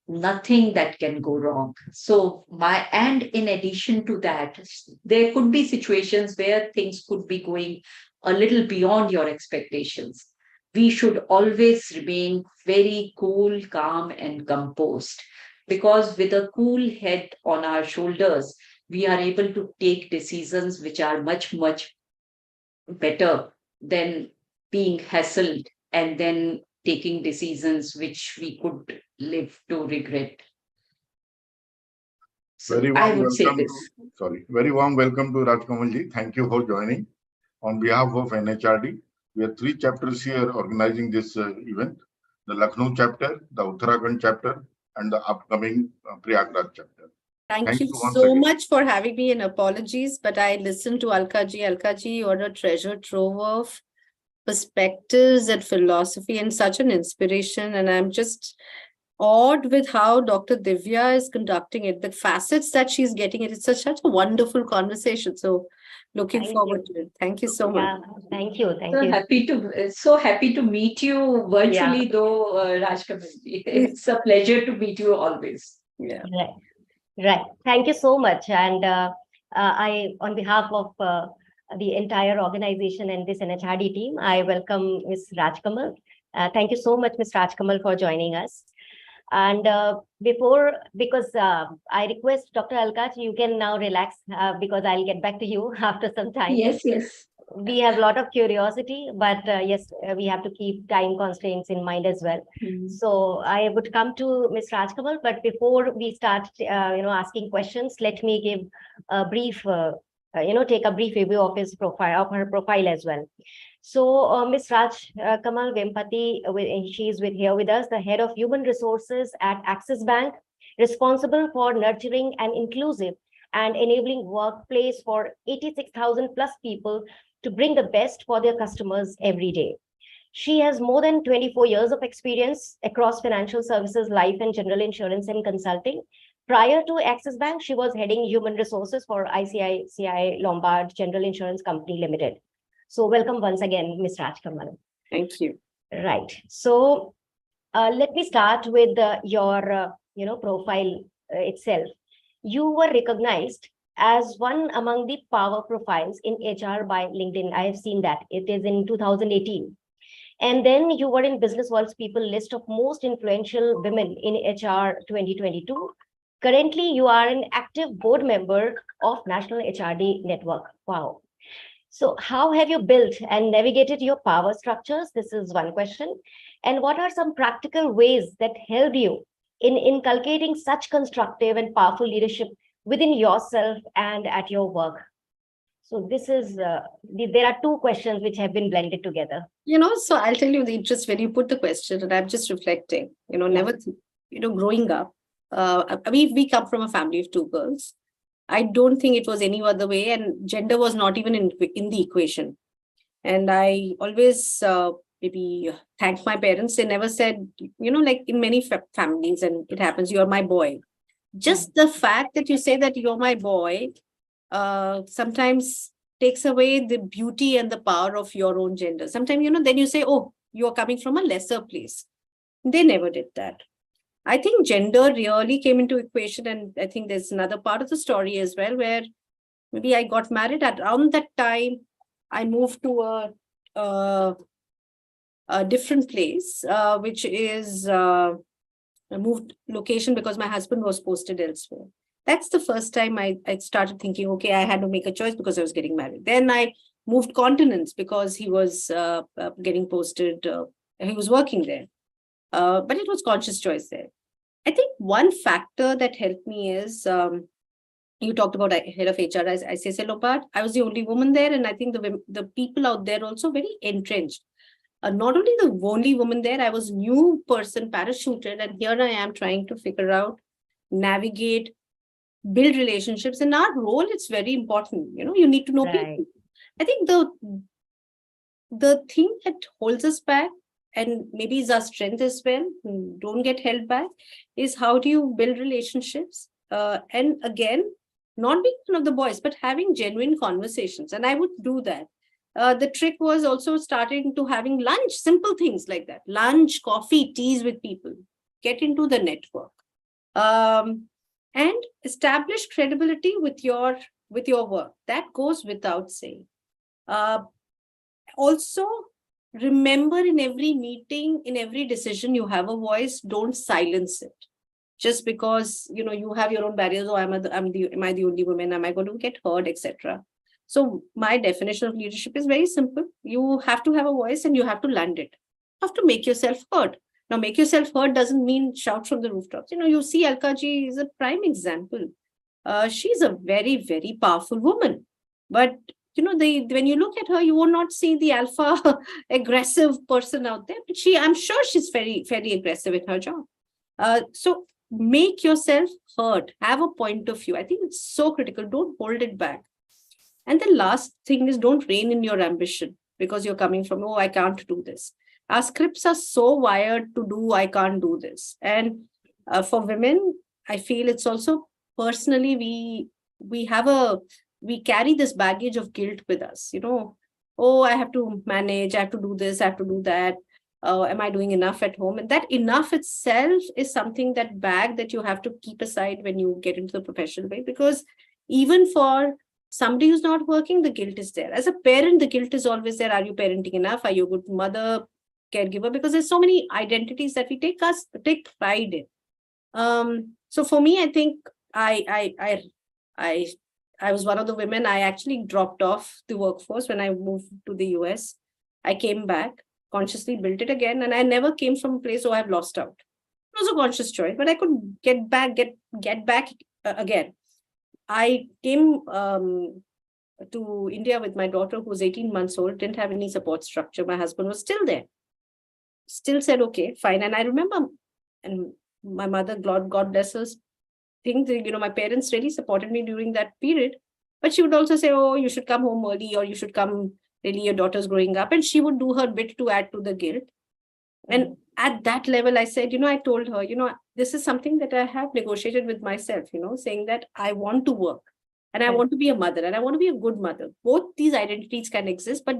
nothing that can go wrong. So and in addition to that, there could be situations where things could be going a little beyond your expectations. We should always remain very cool, calm, and composed, because with a cool head on our shoulders, we are able to take decisions which are much, much better than being hassled and then taking decisions which we could live to regret. So Very I warm would say welcome this. Very warm welcome to Rajkamalji. Thank you for joining. On behalf of NHRD, we have 3 chapters here organizing this event: the Lucknow chapter, the Uttarakhand chapter, and the upcoming Prayagraj chapter. Thank you once so again. much for having me, and apologies, but I listened to Alka ji. Alka ji, you're a treasure trove of perspectives and philosophy and such an inspiration. And I'm just awed with how Dr. Divya is conducting it, the facets that she's getting it. It's such a wonderful conversation. So looking Thank forward you. to it. Thank you so much. Yeah, thank you. Thank So you. happy to meet you virtually, though, Rajkamalji. It's a pleasure to meet you always. Yeah. Right. Right. Thank you so much. And I, on behalf of the entire organization and this NHRD team, I welcome Ms. Rajkamal. Thank you so much, Ms. Rajkamal, for joining us. And because I request Dr. Alkaj, you can now relax because I'll get back to you after some time. Yes. We have a lot of curiosity, but yes, we have to keep time constraints in mind as well. So I would come to Ms. Rajkamal, but before we start, asking questions, let me give a brief, take a brief review of his profile, of her profile as well. So Ms. Rajkamal Vempati, she is here with us, the head of human resources at Axis Bank, responsible for nurturing an inclusive and enabling workplace for 86,000 plus people to bring the best for their customers every day. She has more than 24 years of experience across financial services, life and general insurance and consulting. Prior to Axis Bank, she was heading human resources for ICICI Lombard General Insurance Company Limited. So welcome once again, Ms. Rajkamal. Thank you. Right. So Let me start with your profile itself. You were recognized as one among the power profiles in HR by LinkedIn. I have seen that. It is in 2018. And then you were in Business World's People list of most influential women in HR 2022. Currently, you are an active board member of National HRD Network. Wow. So how have you built and navigated your power structures? This is one question. And what are some practical ways that helped you in inculcating such constructive and powerful leadership within yourself and at your work? So this is, there are two questions which have been blended together. So I'll tell you the interest when you put the question, and I'm just reflecting, never, growing up, we come from a family of two girls. I don't think it was any other way, and gender was not even in the equation. And I always maybe thank my parents. They never said, like in many families, and it happens, you're my boy. Just the fact that you say that you're my boy sometimes takes away the beauty and the power of your own gender. Sometimes, then you say, oh, you're coming from a lesser place. They never did that. I think gender really came into equation. And I think there's another part of the story as well, where maybe I got married at around that time. I moved to a different place, which is a moved location because my husband was posted elsewhere. That's the first time I started thinking, okay, I had to make a choice because I was getting married. Then I moved continents because he was getting posted. He was working there. But it was conscious choice there. I think one factor that helped me is, you talked about head of HR as ICSL Lopard. I was the only woman there. And I think the people out there also very entrenched. Not only the only woman there, I was new person parachuted. And here I am trying to figure out, navigate, build relationships. In our role, it's very important. You need to know people. I think the thing that holds us back, and maybe is our strength as well, don't get held back, is how do you build relationships? And again, not being one of the boys, but having genuine conversations. And I would do that. The trick was also starting to having lunch, simple things like that. Lunch, coffee, teas with people. Get into the network. And establish credibility with your work. That goes without saying. Also, remember, in every meeting, in every decision, you have a voice. Don't silence it. Just because you have your own barriers. Oh, am I the only woman? Am I going to get heard, etc. So my definition of leadership is very simple. You have to have a voice and you have to land it. You have to make yourself heard. Now, make yourself heard doesn't mean shout from the rooftops. You see, Alka ji is a prime example. She's a very, very powerful woman. But, when you look at her, you will not see the alpha aggressive person out there. But I'm sure she's very, very aggressive in her job. So make yourself heard. Have a point of view. I think it's so critical. Don't hold it back. And the last thing is, don't rein in your ambition because you're coming from, oh, I can't do this. Our scripts are so wired to do, I can't do this. And for women, I feel it's also personally, we carry this baggage of guilt with us. Oh, I have to manage, I have to do this, I have to do that. Am I doing enough at home? And that enough itself is something, that bag that you have to keep aside when you get into the professional way, because even for somebody who's not working, the guilt is there. As a parent, the guilt is always there. Are you parenting enough? Are you a good mother, caregiver? Because there's so many identities that we take pride in. So for me, I think I was one of the women. I actually dropped off the workforce when I moved to the US. I came back, consciously built it again, and I never came from a place, I've lost out. It was a conscious choice, but I could get back again. I came to India with my daughter, who was 18 months old, didn't have any support structure. My husband was still there. Still said, okay, fine. And I remember, and my mother, God bless her, think that, my parents really supported me during that period. But she would also say, oh, you should come home early, or you should come, really, your daughter's growing up. And she would do her bit to add to the guilt. And at that level, I said, I told her, this is something that I have negotiated with myself, saying that I want to work and I want to be a mother and I want to be a good mother. Both these identities can exist, but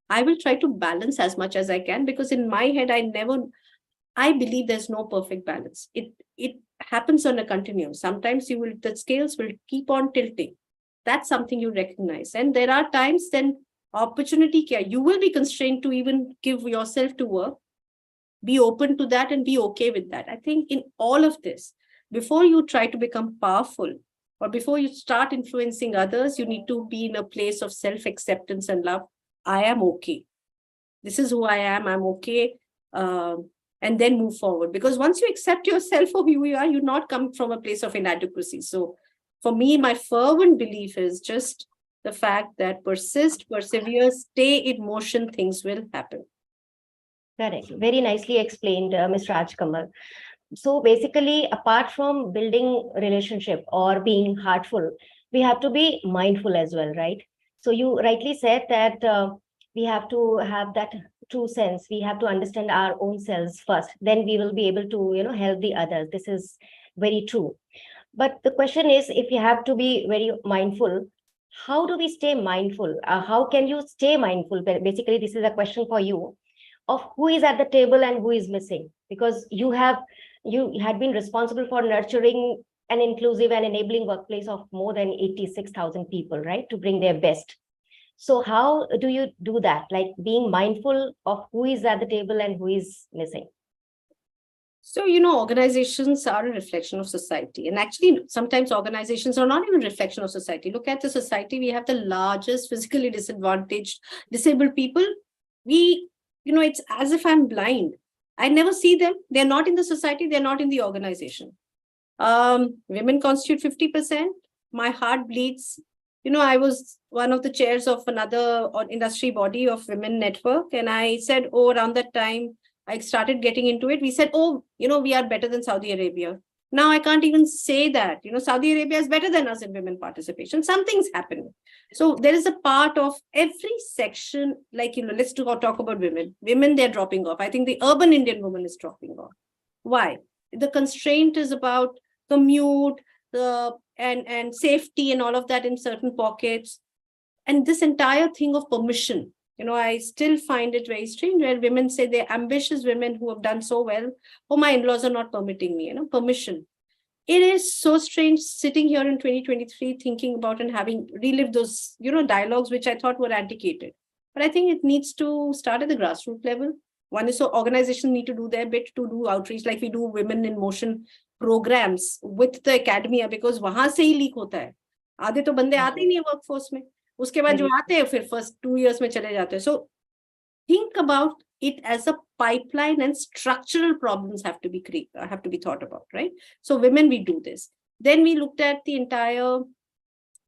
I will try to balance as much as I can, because in my head, I believe there's no perfect balance. It happens on a continuum. Sometimes the scales will keep on tilting. That's something you recognize. And there are times then opportunity care, you will be constrained to even give yourself to work. Be open to that and be okay with that. I think in all of this, before you try to become powerful or before you start influencing others, you need to be in a place of self-acceptance and love. I am okay. This is who I am. I'm okay. And then move forward. Because once you accept yourself for who you are, you're not coming from a place of inadequacy. So for me, my fervent belief is just the fact that persist, persevere, stay in motion, things will happen. Correct. Very nicely explained, Mr. Rajkamal. So basically, apart from building relationship or being heartful, we have to be mindful as well, right? So you rightly said that we have to have that true sense. We have to understand our own selves first. Then we will be able to, help the others. This is very true. But the question is, if you have to be very mindful, how do we stay mindful? How can you stay mindful? Basically, this is a question for you of who is at the table and who is missing, because you had been responsible for nurturing an inclusive and enabling workplace of more than 86,000 people, right, to bring their best. So how do you do that, like being mindful of who is at the table and who is missing? So, organizations are a reflection of society. And actually, sometimes organizations are not even a reflection of society. Look at the society. We have the largest physically disadvantaged, disabled people. It's as if I'm blind. I never see them. They're not in the society. They're not in the organization. Women constitute 50%. My heart bleeds. I was one of the chairs of another industry body of Women Network. And I said, around that time, I started getting into it. We said, we are better than Saudi Arabia. Now I can't even say that. Saudi Arabia is better than us in women participation. Something's happening. So there is a part of every section, like, let's talk about women. Women, they're dropping off. I think the urban Indian woman is dropping off. Why? The constraint is about commute, and safety and all of that in certain pockets. And this entire thing of permission, I still find it very strange where women say they're ambitious women who have done so well. My in-laws are not permitting me, permission. It is so strange sitting here in 2023, thinking about and having relived those, dialogues, which I thought were antiquated. But I think it needs to start at the grassroots level. One is, so organizations need to do their bit to do outreach, like we do Women in Motion programs with the academia, because wahan se hi leak hota hai. Aadhe to bande aate hi nahi workforce mein. Uske baad jo aate hai, fir first 2 years mein chale jate. So think about it as a pipeline, and structural problems have to be thought about, right? So women, we do this. Then we looked at the entire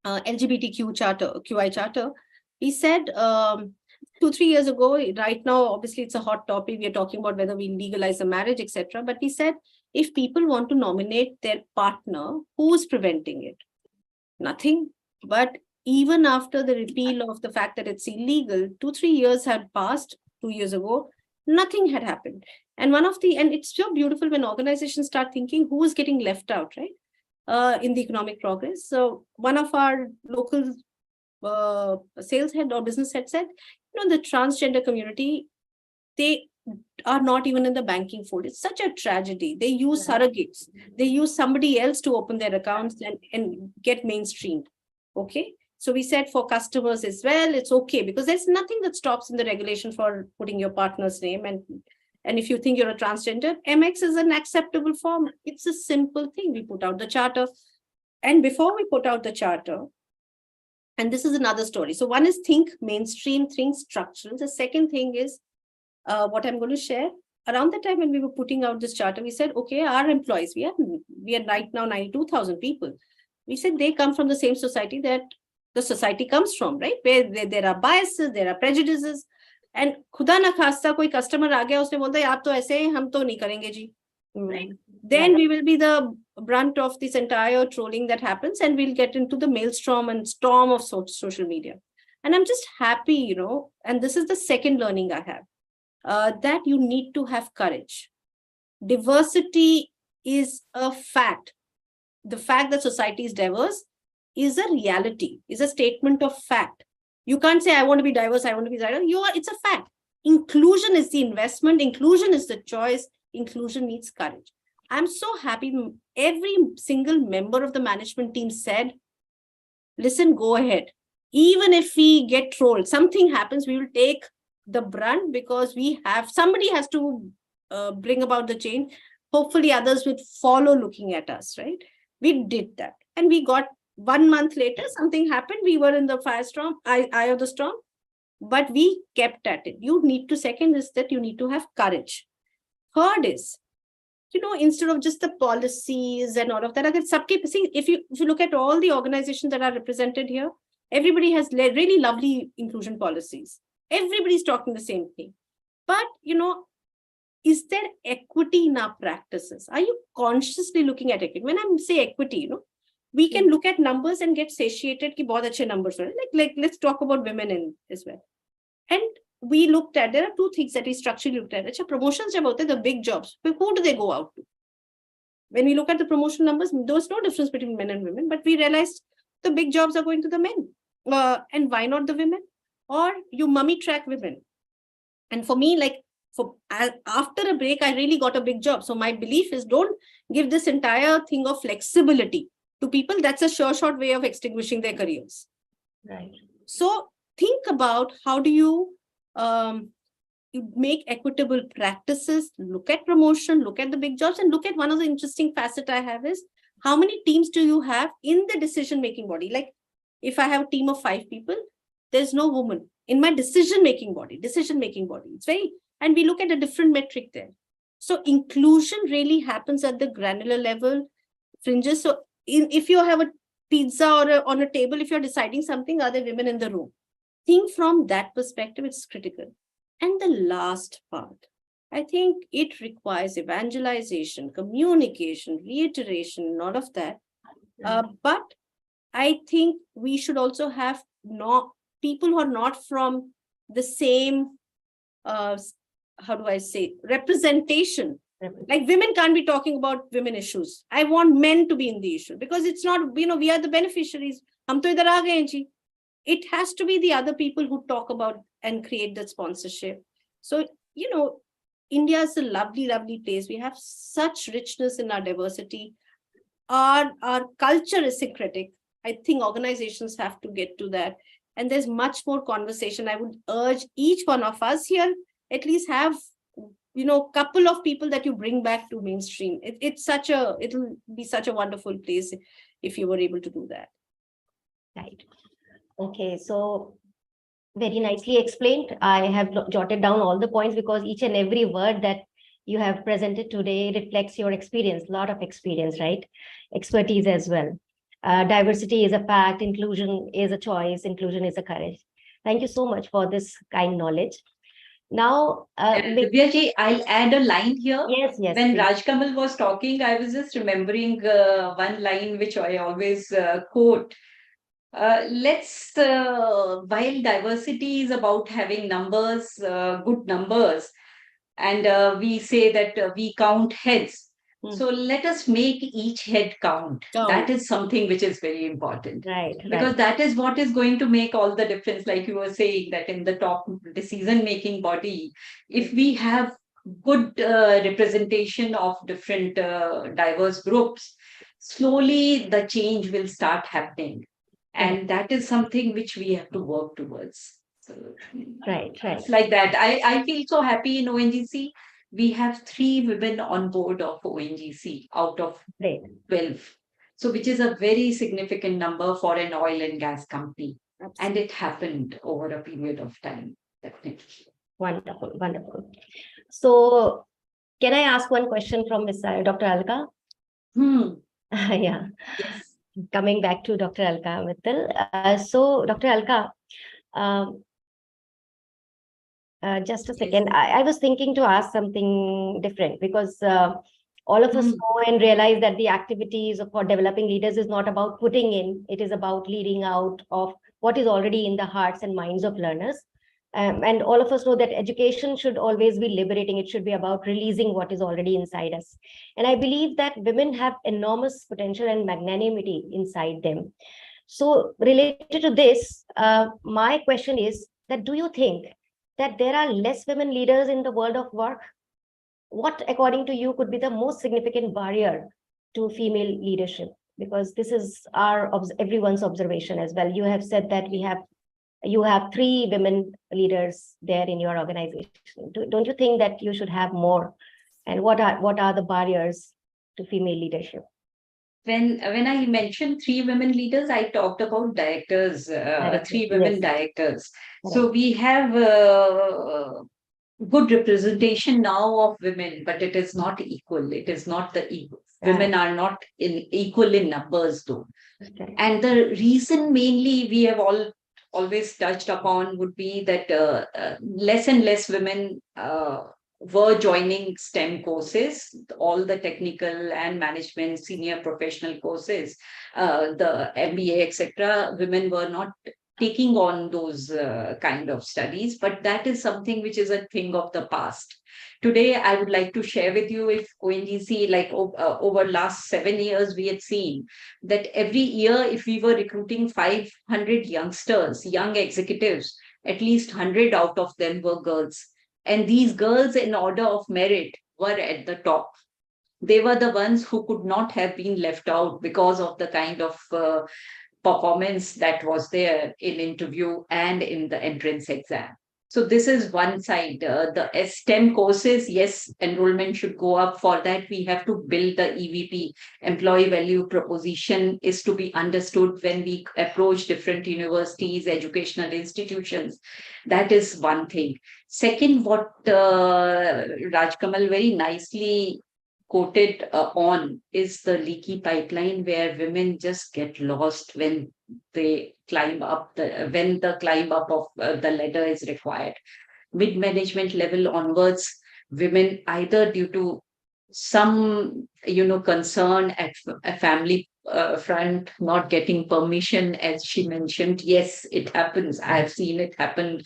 LGBTQ QI charter. We said 2-3 years ago, right now, obviously it's a hot topic. We are talking about whether we legalize the marriage, etc. But we said, if people want to nominate their partner, who is preventing it? Nothing. But even after the repeal of the fact that it's illegal, 2-3 years had passed. 2 years ago, nothing had happened. And it's so beautiful when organizations start thinking who is getting left out, right? In the economic progress. So one of our local sales head or business head said, the transgender community, they are not even in the banking fold. It's such a tragedy. They use surrogates. They use somebody else to open their accounts and get mainstreamed. Okay. So we said for customers as well, it's okay, because there's nothing that stops in the regulation for putting your partner's name. And if you think you're a transgender, MX is an acceptable form. It's a simple thing. We put out the charter. And before we put out the charter, and this is another story. So one is think mainstream, think structural. The second thing is what I'm going to share. Around the time when we were putting out this charter, we said, okay, our employees, we are right now 92,000 people. We said they come from the same society that the society comes from, right? Where there are biases, there are prejudices. And khuda na khasta koi customer aa gaya, usne bolta hai, aap to aise hain, hum to nahi karenge ji. Right? Then we will be the brunt of this entire trolling that happens, and we'll get into the maelstrom and storm of social media. And I'm just happy, and this is the second learning I have, that you need to have courage. Diversity is a fact. The fact that society is diverse is a reality, is a statement of fact. You can't say, I want to be diverse, I want to be diverse. It's a fact. Inclusion is the investment. Inclusion is the choice. inclusion needs courage. I'm so happy every single member of the management team said, listen, go ahead. Even if we get trolled, something happens, we will take the brunt because somebody has to bring about the change. Hopefully others would follow looking at us, right? We did that. And we got 1 month later, something happened. We were in the firestorm, eye of the storm, but we kept at it. You need to, second is that you need to have courage. Third is, instead of just the policies and all of that, if you look at all the organizations that are represented here, everybody has really lovely inclusion policies. Everybody's talking the same thing. But, is there equity in our practices? Are you consciously looking at equity? When I say equity, we can look at numbers and get satiated ki bahut achhe numbers. Like let's talk about women as well. And we looked at, there are two things that we structurally looked at. Promotions jab hote, the big jobs, who do they go out to? When we look at the promotion numbers, there was no difference between men and women, but we realized the big jobs are going to the men. And why not the women? Or you mummy track women. And for me, after a break, I really got a big job. So my belief is, don't give this entire thing of flexibility to people. That's a sure shot way of extinguishing their careers. Right. So think about how do you make equitable practices, look at promotion, look at the big jobs, and look at one of the interesting facets I have is, how many teams do you have in the decision-making body? Like if I have a team of 5 people, there's no woman in my decision-making body. It's very, and we look at a different metric there. So inclusion really happens at the granular level, fringes. So if you have a pizza or on a table, if you're deciding something, are there women in the room? Think from that perspective, it's critical. And the last part, I think it requires evangelization, communication, reiteration, all of that. But I think we should also have people who are not from the same, representation. Like women can't be talking about women issues. I want men to be in the issue because it's not, we are the beneficiaries. Hum to idhar aa gaye hain ji. It has to be the other people who talk about and create that sponsorship. So, India is a lovely, lovely place. We have such richness in our diversity. Our culture is syncretic. I think organizations have to get to that. And there's much more conversation. I would urge each one of us here, at least have, couple of people that you bring back to mainstream. It'll be such a wonderful place if you were able to do that. Right. Okay, so very nicely explained. I have jotted down all the points because each and every word that you have presented today reflects your experience, a lot of experience, right? Expertise as well. Diversity is a fact, inclusion is a choice, inclusion is a courage. Thank you so much for this kind knowledge. Now, Divya ji, I'll add a line here. Yes. When Please. Rajkamal was talking, I was just remembering one line which I always quote. While diversity is about having numbers, good numbers, and we say that we count heads. So let us make each head count. That is something which is very important. Right. Because that is what is going to make all the difference. Like you were saying, that in the top decision-making body, if we have good representation of different diverse groups, slowly the change will start happening. And that is something which we have to work towards. So, Right. It's like that. I feel so happy in ONGC. We have 3 women on board of ONGC out of 12. So which is a very significant number for an oil and gas company. Absolutely. And it happened over a period of time, definitely. Wonderful, wonderful. So can I ask one question from Dr. Alka? Yeah. Yes. Coming back to Dr. Alka Mittal. So Dr. Alka, just a second. I was thinking to ask something different because all of us know and realize that the activities for developing leaders is not about putting in, it is about leading out of what is already in the hearts and minds of learners. And all of us know that education should always be liberating. It should be about releasing what is already inside us. And I believe that women have enormous potential and magnanimity inside them. So related to this, my question is that do you think that there are less women leaders in the world of work? what, according to you, could be the most significant barrier to female leadership? Because this is everyone's observation as well. You have said that you have 3 women leaders there in your organization. Don't you think that you should have more? And what are the barriers to female leadership? When I mentioned 3 women leaders, I talked about directors, 3 women Yes. directors. So we have good representation now of women, but it is not equal. It is not the equal. Women are not equal in numbers, though. Okay. And the reason mainly we have always touched upon would be that less and less women were joining STEM courses, all the technical and management, senior professional courses, the MBA, etc. Women were not taking on those kind of studies, but that is something which is a thing of the past. Today, I would like to share with you if ONGC, like over last 7 years, we had seen that every year, if we were recruiting 500 youngsters, young executives, at least 100 out of them were girls. And these girls, in order of merit, were at the top. They were the ones who could not have been left out because of the kind of performance that was there in interview and in the entrance exam. So this is one side. The STEM courses, yes, enrollment should go up. For that, we have to build the EVP, employee value proposition is to be understood when we approach different universities, educational institutions. That is one thing. Second, what Rajkamal very nicely quoted on is the leaky pipeline, where women just get lost when they climb up when the climb up of the ladder is required. Mid-management level onwards, women, either due to some concern at a family front, not getting permission, as she mentioned. Yes, it happens. I have seen it happen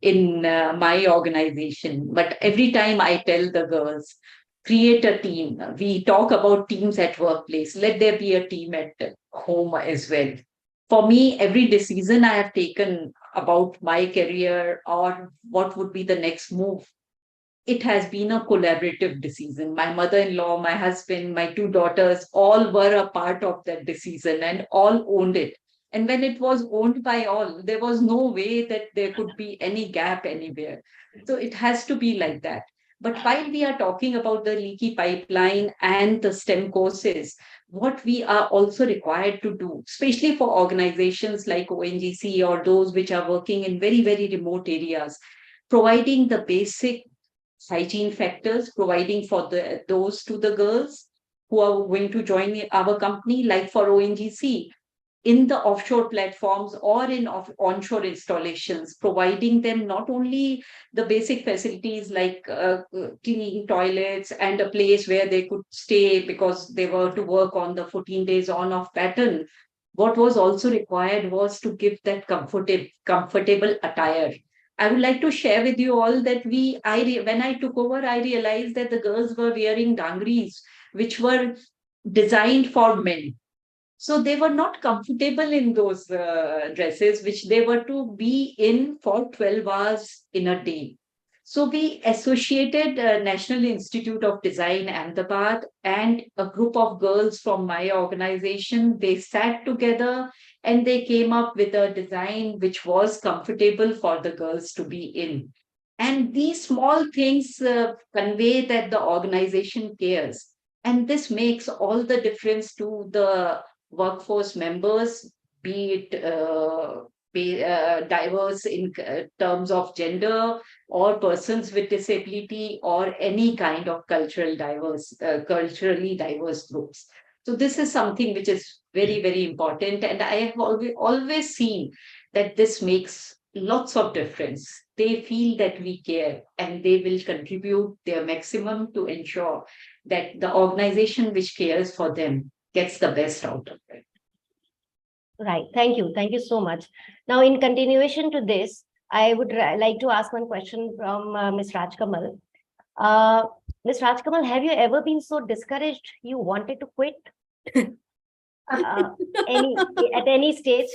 in my organization. But every time I tell the girls, create a team. We talk about teams at workplace. Let there be a team at home as well. For me, every decision I have taken about my career or what would be the next move, it has been a collaborative decision. My mother-in-law, my husband, my 2 daughters, all were a part of that decision and all owned it. And when it was owned by all, there was no way that there could be any gap anywhere. So it has to be like that. But while we are talking about the leaky pipeline and the STEM courses, what we are also required to do, especially for organizations like ONGC or those which are working in very, very remote areas, providing the basic hygiene factors, providing for those to the girls who are going to join our company, like for ONGC, in the offshore platforms or in onshore installations, providing them not only the basic facilities like cleaning toilets and a place where they could stay because they were to work on the 14 days on-off pattern. What was also required was to give that comfortable attire. I would like to share with you all that when I took over, I realized that the girls were wearing dangris, which were designed for men. So they were not comfortable in those dresses, which they were to be in for 12 hours in a day. So we associated National Institute of Design, Ahmedabad, and a group of girls from my organization. They sat together and they came up with a design which was comfortable for the girls to be in. And these small things convey that the organization cares. And this makes all the difference to the workforce members, be it diverse in terms of gender or persons with disability or any kind of culturally diverse groups. So this is something which is very, very important. And I have always seen that this makes lots of difference. They feel that we care and they will contribute their maximum to ensure that the organization which cares for them gets the best out of it. Right. Thank you. Thank you so much. Now, in continuation to this, I would like to ask one question from Ms. Rajkamal. Ms. Rajkamal, have you ever been so discouraged you wanted to quit? At any stage?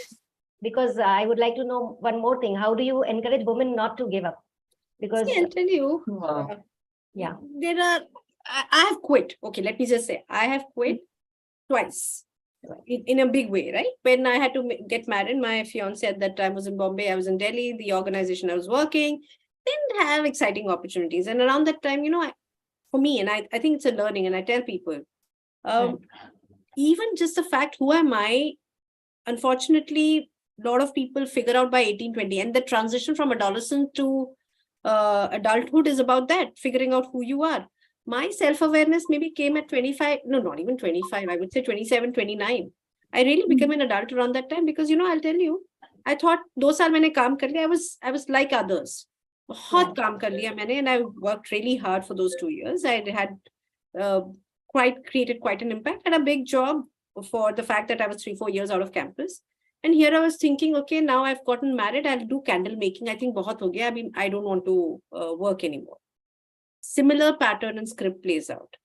Because I would like to know one more thing. How do you encourage women not to give up? Because See, I'll tell you, Wow. Yeah. I have quit. Okay, let me just say, I have quit twice in a big way, right? When I had to get married, my fiance at that time was in Bombay, I was in Delhi, the organization I was working didn't have exciting opportunities. And around that time, for me, and I think it's a learning, and I tell people, even just the fact, who am I? Unfortunately, a lot of people figure out by 18, 20, and the transition from adolescent to adulthood is about that, figuring out who you are. My self-awareness maybe came at 25, no, not even 25, I would say 27, 29. I really became an adult around that time because, I'll tell you, I thought 2 saal maine kaam kar liya, I was like others. बहुत काम कर लिया मैंने, and I worked really hard for those 2 years. I had created quite an impact, had a big job for the fact that I was 3-4 years out of campus. And here I was thinking, okay, now I've gotten married, I'll do candle making. I think bahut ho gaya. I mean, I don't want to work anymore. Similar pattern and script plays out.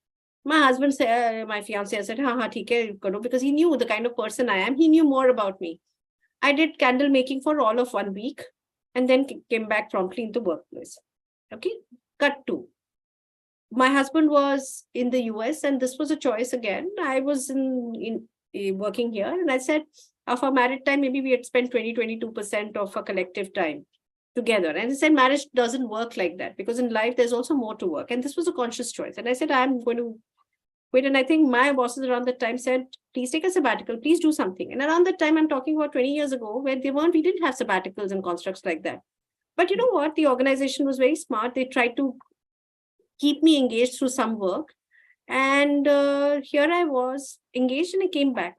My husband said, my fiance said, ha, theek hai, karo, because he knew the kind of person I am. He knew more about me. I did candle making for all of 1 week and then came back promptly into workplace. Okay, cut to. My husband was in the US and this was a choice again. I was in working here and I said, of our married time, maybe we had spent 20-22% of our collective time together. And I said, marriage doesn't work like that because in life, there's also more to work. And this was a conscious choice. And I said, I'm going to quit. And I think my bosses around that time said, please take a sabbatical, please do something. And around that time, I'm talking about 20 years ago, where we didn't have sabbaticals and constructs like that. But you know what? The organization was very smart. They tried to keep me engaged through some work. And here I was engaged and I came back.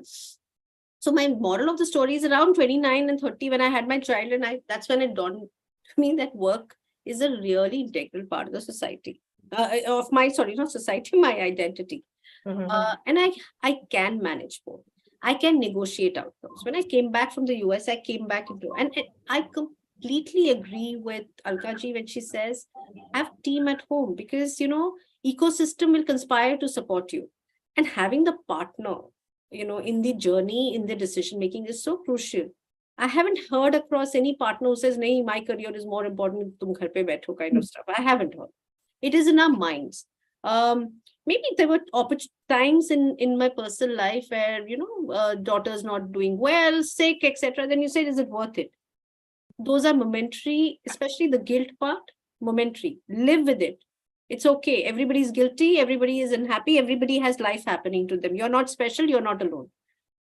So my moral of the story is around 29 and 30 when I had my child, and that's when it dawned to me that work is a really integral part of the society, not society, my identity. And I can manage both. I can negotiate outcomes. When I came back from the US, I came back into, and I completely agree with Alka ji when she says, have team at home because, ecosystem will conspire to support you. And having the partner, in the journey, in the decision-making is so crucial. I haven't heard across any partner who says, nahi, my career is more important, tum ghar pe baitho kind of stuff. I haven't heard. It is in our minds. Maybe there were times in my personal life where, daughter's not doing well, sick, etc. Then you say, is it worth it? Those are momentary, especially the guilt part, momentary. Live with it. It's okay. Everybody's guilty. Everybody is unhappy. Everybody has life happening to them. You're not special. You're not alone.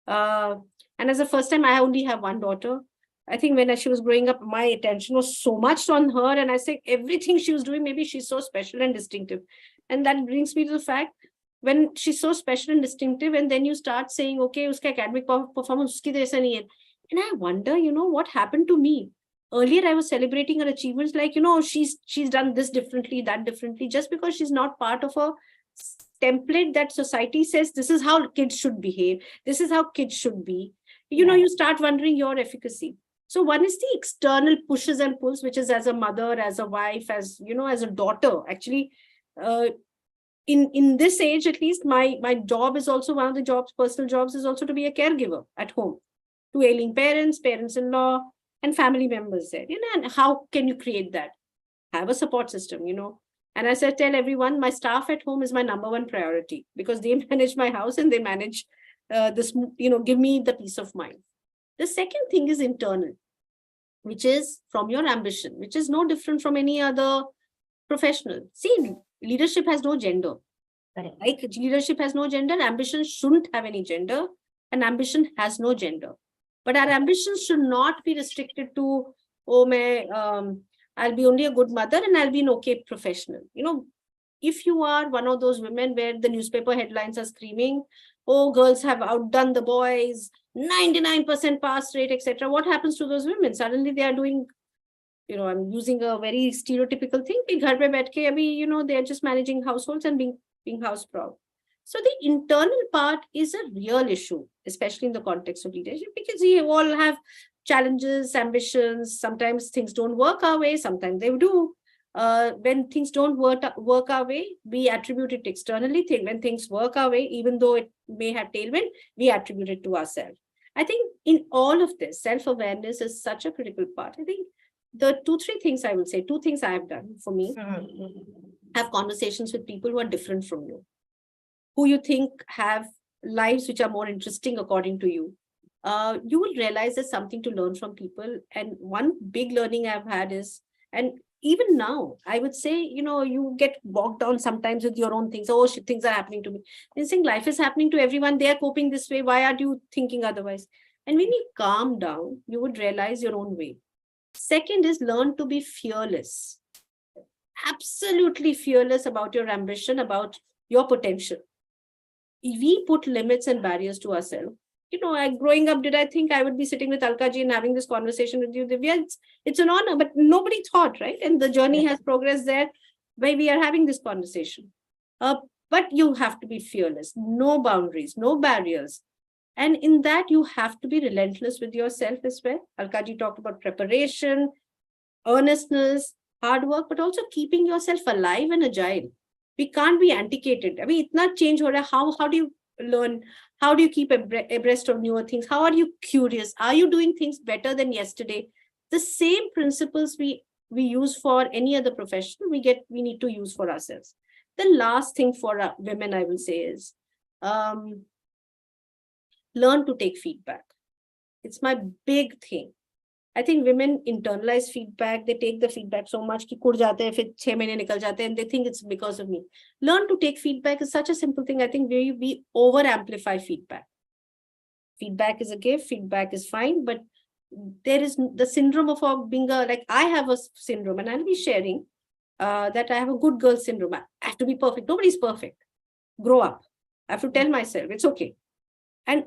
And as the first time, I only have one daughter. I think when she was growing up, my attention was so much on her. And I say everything she was doing, maybe she's so special and distinctive. And that brings me to the fact, when she's so special and distinctive, and then you start saying, okay, uska academic performance uski jaisa nahi hai. And I wonder, what happened to me? Earlier, I was celebrating her achievements like, she's done this differently, that differently, just because she's not part of a template that society says, this is how kids should behave. This is how kids should be. You start wondering your efficacy. So one is the external pushes and pulls, which is as a mother, as a wife, as, as a daughter, actually, in this age, at least my job is also one of the jobs, personal jobs is also to be a caregiver at home to ailing parents, parents-in-law, and family members there, and how can you create that? Have a support system, And as I tell everyone, my staff at home is my number one priority because they manage my house and they manage this, give me the peace of mind. The second thing is internal, which is from your ambition, which is no different from any other professional. See, leadership has no gender. Like leadership has no gender, ambition shouldn't have any gender, and ambition has no gender. But our ambitions should not be restricted to, I'll be only a good mother and I'll be an okay professional. If you are one of those women where the newspaper headlines are screaming, oh, girls have outdone the boys, 99% pass rate, etc. What happens to those women? Suddenly they are doing, I'm using a very stereotypical thing. Ghar pe baith ke, they're just managing households and being house proud. So the internal part is a real issue, especially in the context of leadership, because we all have challenges, ambitions. Sometimes things don't work our way, sometimes they do. When things don't work our way, we attribute it externally. When things work our way, even though it may have tailwind, we attribute it to ourselves. I think in all of this, self-awareness is such a critical part. I think the 2-3 things I will say, 2 things I have done for me. have conversations with people who are different from you, who you think have lives which are more interesting according to you. You will realize there's something to learn from people. And one big learning I've had is, and even now, I would say, you get bogged down sometimes with your own things. Oh, shit, things are happening to me. And saying life is happening to everyone. They are coping this way. Why are you thinking otherwise? And when you calm down, you would realize your own way. Second is learn to be fearless. Absolutely fearless about your ambition, about your potential. We put limits and barriers to ourselves. Growing up, did I think I would be sitting with Alka ji and having this conversation with you? Divya, it's an honor, but nobody thought, right? And the journey has progressed there where we are having this conversation. But you have to be fearless, no boundaries, no barriers. And in that, you have to be relentless with yourself as well. Alka ji talked about preparation, earnestness, hard work, but also keeping yourself alive and agile. We can't be antiquated. I mean, it's not change. How do you learn? How do you keep abreast of newer things? How are you curious? Are you doing things better than yesterday? The same principles we use for any other profession, we need to use for ourselves. The last thing for women, I will say, is learn to take feedback. It's my big thing. I think women internalize feedback. They take the feedback so much कि कुड़ जाते हैं, फिर 6 महीने निकल जाते हैं, and they think it's because of me. Learn to take feedback is such a simple thing. I think we over amplify feedback. Feedback is a gift. Feedback is fine, but there is the syndrome of being like I have a syndrome, and I'll be sharing that I have a good girl syndrome. I have to be perfect. Nobody's perfect. Grow up. I have to tell myself it's okay. And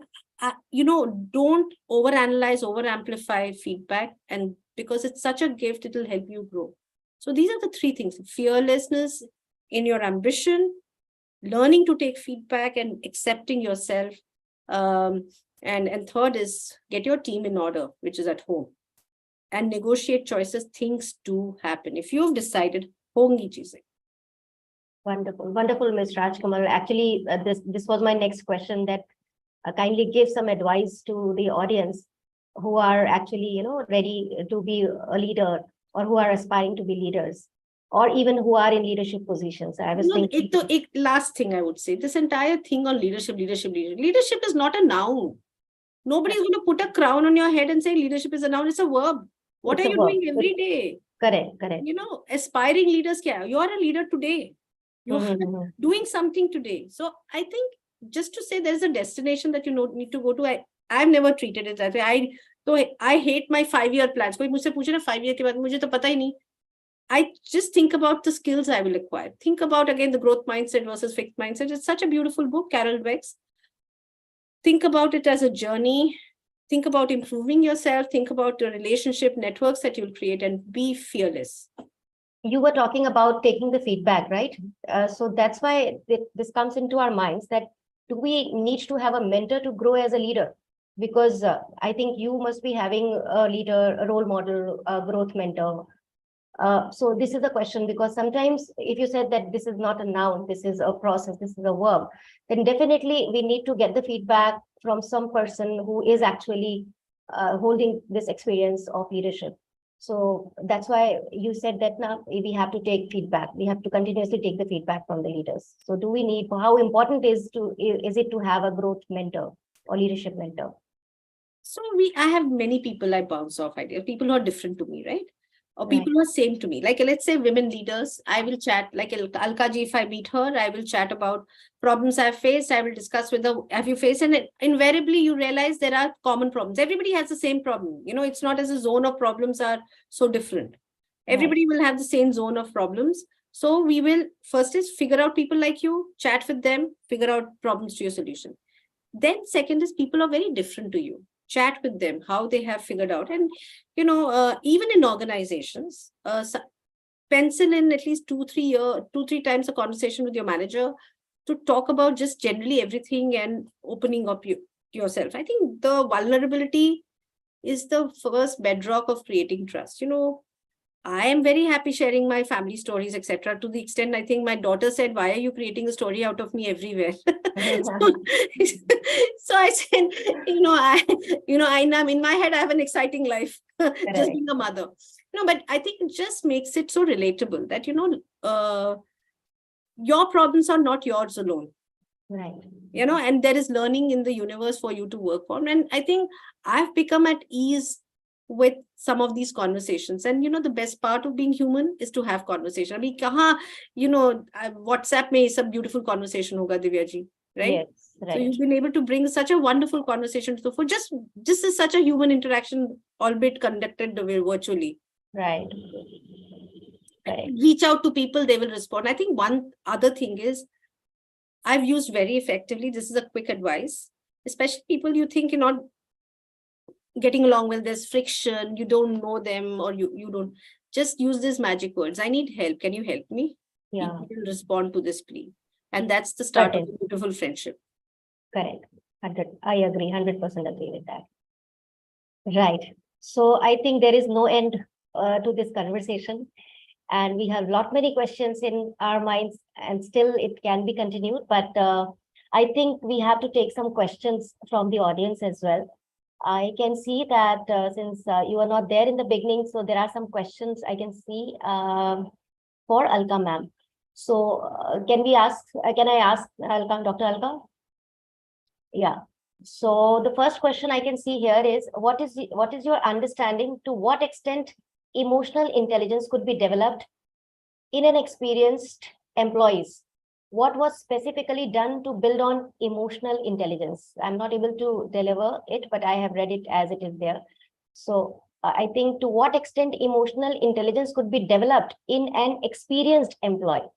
don't overanalyze, over-amplify feedback. And because it's such a gift, it will help you grow. So these are the 3 things: fearlessness in your ambition, learning to take feedback and accepting yourself. And third is get your team in order, which is at home, and negotiate choices. Things do happen. If you've decided, hongi cheezein. Wonderful, wonderful, Ms. Rajkamal. Actually, this was my next question, that kindly give some advice to the audience who are actually, ready to be a leader, or who are aspiring to be leaders, or even who are in leadership positions. I was thinking. Last thing I would say, this entire thing on leadership is not a noun. Nobody's going to put a crown on your head and say leadership is a noun. It's a verb. What are you doing every day? Correct. Aspiring leaders, you are a leader today. You're doing something today. So I think, just to say there's a destination that you need to go to, I've never treated it that way. I hate my 5-year plans. कोई मुझसे पूछे ना 5 year के बाद, मुझे तो पता ही नहीं. I just think about the skills I will acquire. Think about, again, the growth mindset versus fixed mindset. It's such a beautiful book, Carol Dweck's. Think about it as a journey. Think about improving yourself. Think about the relationship networks that you'll create, and be fearless. You were talking about taking the feedback, right? So that's why this comes into our minds, that do we need to have a mentor to grow as a leader? Because I think you must be having a leader, a role model, a growth mentor. So this is a question, because sometimes if you said that this is not a noun, this is a process, this is a verb, then definitely we need to get the feedback from some person who is actually holding this experience of leadership. So that's why you said that now we have to take feedback. We have to continuously take the feedback from the leaders. So do we need, how important is it to have a growth mentor or leadership mentor? So I have many people I bounce off ideas, people who are different to me, right? Or people who are same to me. Like, let's say women leaders, I will chat, like Alka ji, if I meet her, I will chat about problems I've faced. I will discuss with her, have you faced? And invariably you realize there are common problems. Everybody has the same problem. It's not as a zone of problems are so different. Everybody will have the same zone of problems. So we will first is figure out people like you, chat with them, figure out problems to your solution. Then second is people are very different to you. Chat with them, how they have figured out. And, even in organizations, pencil in at least 2-3 times a conversation with your manager to talk about just generally everything and opening up yourself. I think the vulnerability is the first bedrock of creating trust. I am very happy sharing my family stories, etc. To the extent, I think my daughter said, why are you creating a story out of me everywhere? So I said, I know in my head, I have an exciting life, just being a mother. But I think it just makes it so relatable that, your problems are not yours alone. Right. And there is learning in the universe for you to work on. And I think I've become at ease with some of these conversations. And, the best part of being human is to have conversation. I mean, WhatsApp mein sab beautiful conversation hoga, Divya ji, right? Yes, So right. you've been able to bring such a wonderful conversation to the fore. Just is such a human interaction, albeit conducted virtually. Right. Right. Reach out to people, they will respond. I think one other thing is I've used very effectively. This is a quick advice, especially people you think you're not getting along with, there's friction, you don't know them, or you don't, just use these magic words. I need help. Can you help me? Yeah, People will respond to this plea. And that's the start of Certain. a beautiful friendship. correct. I agree, 100% agree with that. Right. So I think there is no end to this conversation. And we have lot many questions in our minds, and still it can be continued. But I think we have to take some questions from the audience as well. I can see that since you were not there in the beginning, so there are some questions I can see for Alka ma'am. So can I ask Alka, Dr. Alka? Yeah. So the first question I can see here is, what is your understanding to what extent emotional intelligence could be developed in an experienced employees? What was specifically done to build on emotional intelligence? I'm not able to deliver it, but I have read it as it is there. So I think to what extent emotional intelligence could be developed in an experienced employee?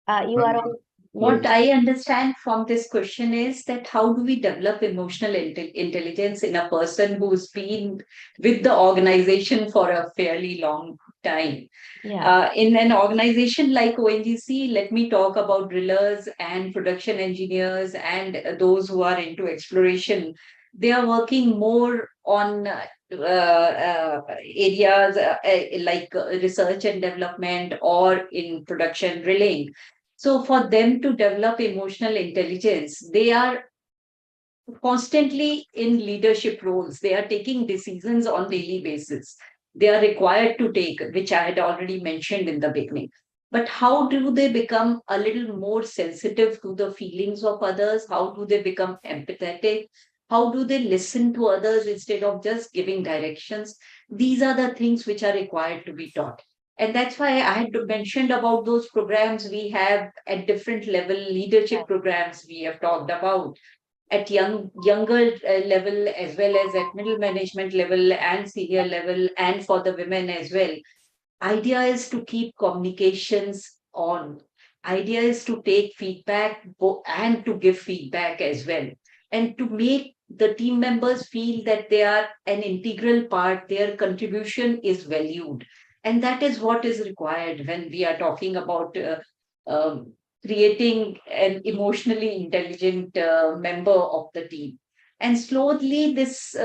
You are on. What I understand from this question is that how do we develop emotional intelligence in a person who's been with the organization for a fairly long time? Yeah. In an organization like ONGC, let me talk about drillers and production engineers and those who are into exploration. They are working more on areas like research and development or in production drilling. So for them to develop emotional intelligence, they are constantly in leadership roles. They are taking decisions on daily basis. They are required to take, which I had already mentioned in the beginning. But how do they become a little more sensitive to the feelings of others? How do they become empathetic? How do they listen to others instead of just giving directions? These are the things which are required to be taught. And that's why I had mentioned about those programs we have at different level, leadership programs we have talked about at younger level as well as at middle management level and senior level, and for the women as well. Idea is to keep communications on. Idea is to take feedback and to give feedback as well, and to make the team members feel that they are an integral part, their contribution is valued. And that is what is required when we are talking about creating an emotionally intelligent member of the team. And slowly this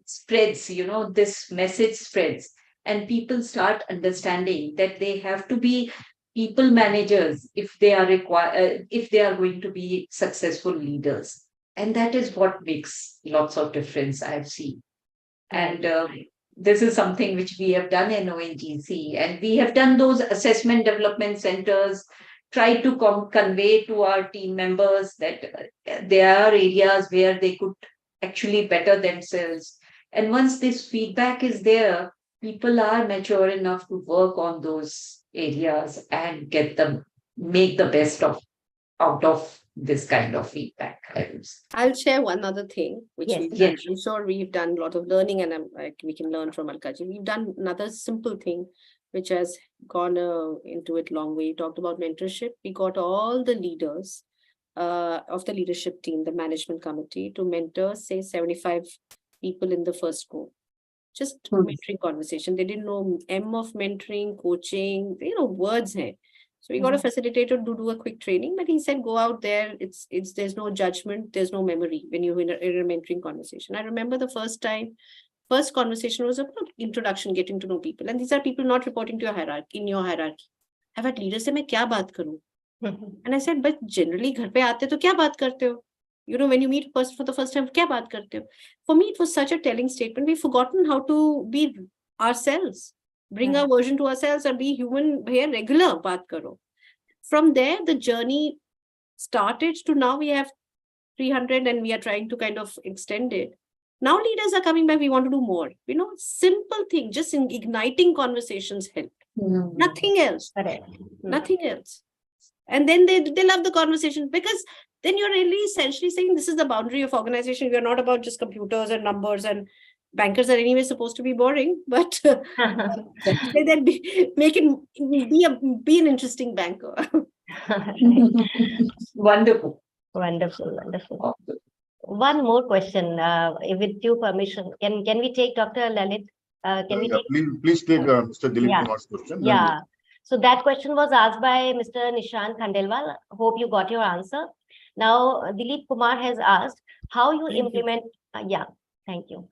spreads, this message spreads, and people start understanding that they have to be people managers if they are if they are going to be successful leaders. And that is what makes lots of difference, I've seen. And this is something which we have done in ONGC, and we have done those assessment development centers, try to convey to our team members that there are areas where they could actually better themselves. And once this feedback is there, people are mature enough to work on those areas and make the best out of this kind of feedback. I'll share one other thing, which Yes. we've Yes. done. I'm sure we've done a lot of learning, and we can learn from Alkaji. We've done another simple thing, which has gone into it long way. We talked about mentorship. We got all the leaders of the leadership team, the management committee, to mentor, say, 75 people in the first go. Just mentoring conversation. They didn't know M of mentoring, coaching, words. Hai. So we got a facilitator to do a quick training, but he said, go out there. There's no judgment. There's no memory when you're in a mentoring conversation. I remember the first conversation was about introduction, getting to know people. And these are people not reporting to your hierarchy, in your hierarchy. I've had leaders say, मैं क्या बात करूं? And I said, but generally घर पे आते तो क्या बात करते हो? When you meet a person for the first time, क्या बात करते हो? For me, it was such a telling statement. We've forgotten how to be ourselves. bring Right. our version to ourselves and be human here, regular baat karo. From there, the journey started to now we have 300 and we are trying to kind of extend it. Now leaders are coming back, we want to do more. Simple thing, just in igniting conversations help. Nothing else, Correct. nothing else. And then they love the conversation because then you're really essentially saying this is the boundary of organization. We are not about just computers and numbers, and bankers are anyway supposed to be boring, but say that make it be an interesting banker. Right. Wonderful. Wonderful, wonderful. One more question, with your permission. Can we take Dr. Lalit? Can we take? Please take Mr. Dilip Yeah. Kumar's question. Yeah. So that question was asked by Mr. Nishant Khandelwal. Hope you got your answer. Now, Dilip Kumar has asked how you Thank you. implement. Yeah, thank you.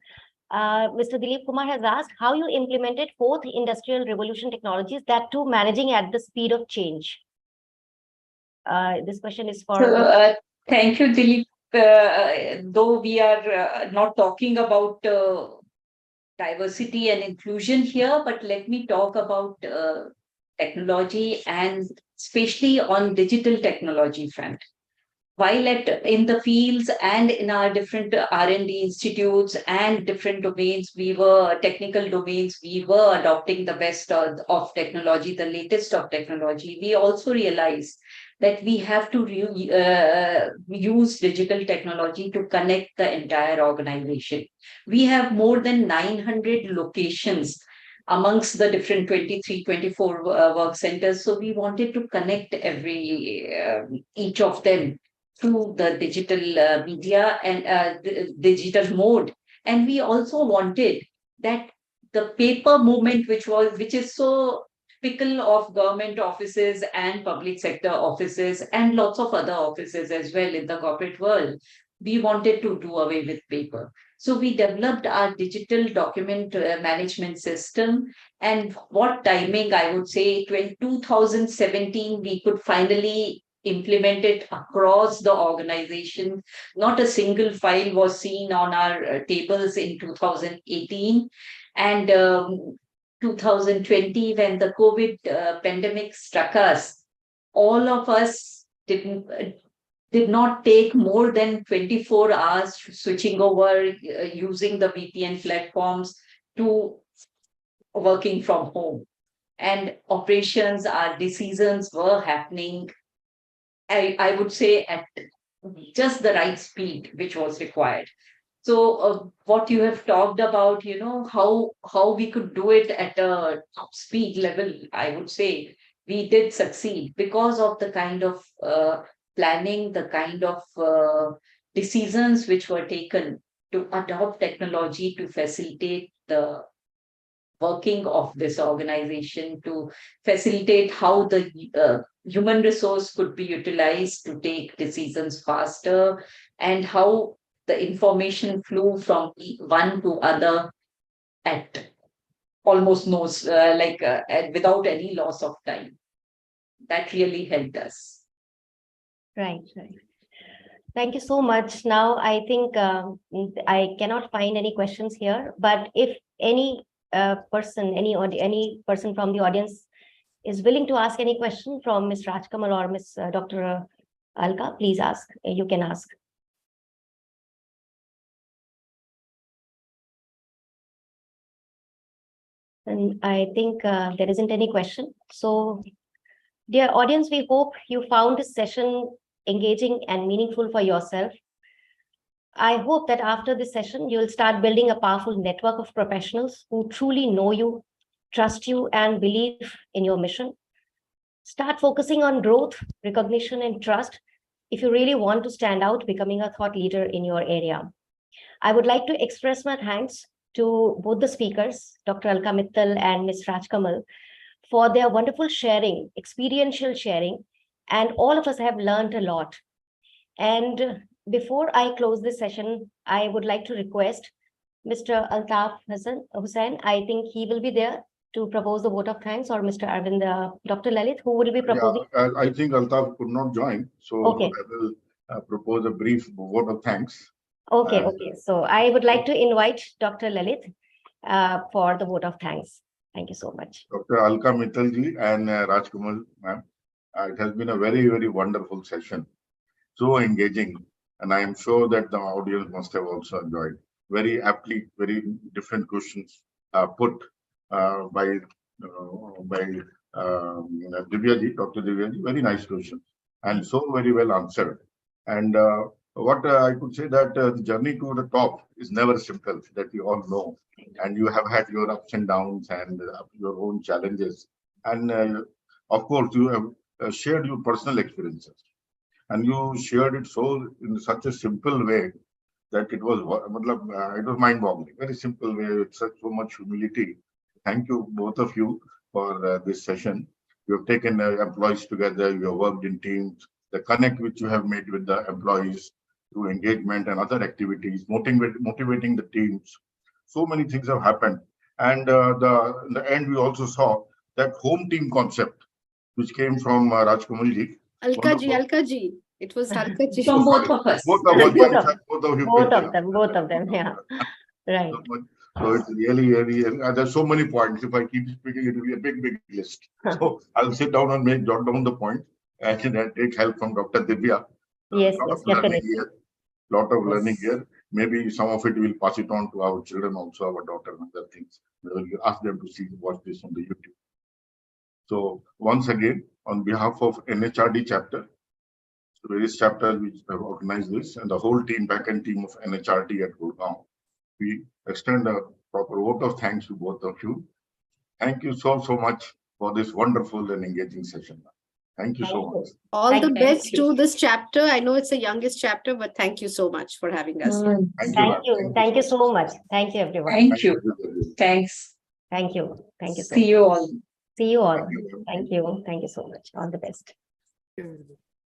Mr. Dilip Kumar has asked how you implemented fourth industrial revolution technologies, that too managing at the speed of change. This question is for. So, thank you, Dilip. Though we are not talking about diversity and inclusion here, but let me talk about technology and especially on digital technology front. While in the fields and in our different R&D institutes and different domains, technical domains, we were adopting the best of technology, the latest of technology. We also realized that we have to use digital technology to connect the entire organization. We have more than 900 locations amongst the different 23, 24 work centers. So we wanted to connect each of them through the digital media and digital mode. And we also wanted that the paper movement, which is so typical of government offices and public sector offices and lots of other offices as well in the corporate world, we wanted to do away with paper. So we developed our digital document management system. And what timing, I would say, 2017, we could finally implement it across the organization. Not a single file was seen on our tables in 2018. And 2020, when the COVID pandemic struck us, all of us did not take more than 24 hours switching over using the VPN platforms to working from home. And operations, our decisions were happening, I would say, at just the right speed, which was required. So what you have talked about, how we could do it at a top speed level, I would say we did succeed because of the kind of planning, the kind of decisions which were taken to adopt technology to facilitate the working of this organization, to facilitate how the human resource could be utilized to take decisions faster, and how the information flew from one to other at almost without any loss of time. That really helped us. Right, right. Thank you so much. Now, I think I cannot find any questions here, but if any person from the audience is willing to ask any question from Ms. Rajkamal or Ms. Dr. Alka, please ask. You can ask. And I think there isn't any question. So, dear audience, we hope you found this session engaging and meaningful for yourself. I hope that after this session, you'll start building a powerful network of professionals who truly know you, trust you, and believe in your mission. Start focusing on growth, recognition, and trust if you really want to stand out, becoming a thought leader in your area. I would like to express my thanks to both the speakers, Dr. Alka Mittal and Ms. Rajkamal, for their wonderful sharing, experiential sharing, and all of us have learned a lot. And before I close this session, I would like to request Mr. Altaf Hussain. I think he will be there to propose the vote of thanks, or Mr. Arvind, Dr. Lalit, who will be proposing? Yeah, I think Altaf could not join, so Okay. I will propose a brief vote of thanks. Okay, And- okay. So I would like to invite Dr. Lalit for the vote of thanks. Thank you so much. Dr. Alka Mittalji and Rajkamal ma'am. It has been a very, very wonderful session. So engaging. And I am sure that the audience must have also enjoyed. Very aptly, very different questions put by Divyaji, Dr. Divyaji. Very nice question. And so very well answered. And what I could say that the journey to the top is never simple, that we all know. And you have had your ups and downs and your own challenges. And of course, you have shared your personal experiences. And you shared it so in such a simple way that it was mind-boggling. Very simple way with so much humility. Thank you, both of you, for this session. You have taken employees together. You have worked in teams. The connect which you have made with the employees through engagement and other activities, motivating the teams. So many things have happened. And in the end, we also saw that home team concept, which came from Rajkamalji. Alkaji. It was Alkaji. From both of us. Both of us, Both of- both of you. Both of them, yeah. Right. So it's really, there's so many points. If I keep speaking, it will be a big, big jot down the point and then take help from Dr. Divya. Yes, Lot yes, of learning definitely. here. Lot of learning Yes. here. Maybe some of it we'll pass it on to our children also, our daughter and other things. We will ask them to watch this on the YouTube. So once again, on behalf of NHRD chapter, various chapters which have organized this and the whole team, backend team of NHRD at Gurgaon, we extend a proper vote of thanks to both of you. Thank you so much for this wonderful and engaging session. Thank you so much. All Thank the you. best to this chapter. I know it's the youngest chapter, but thank you so much for having us. Thank you. Thank you so much. Thank you, everyone. Thank you. you. Thanks. Thank you. Thank you so See much. you all. See you all. Thank you. Thank you. Thank you so much. All the best.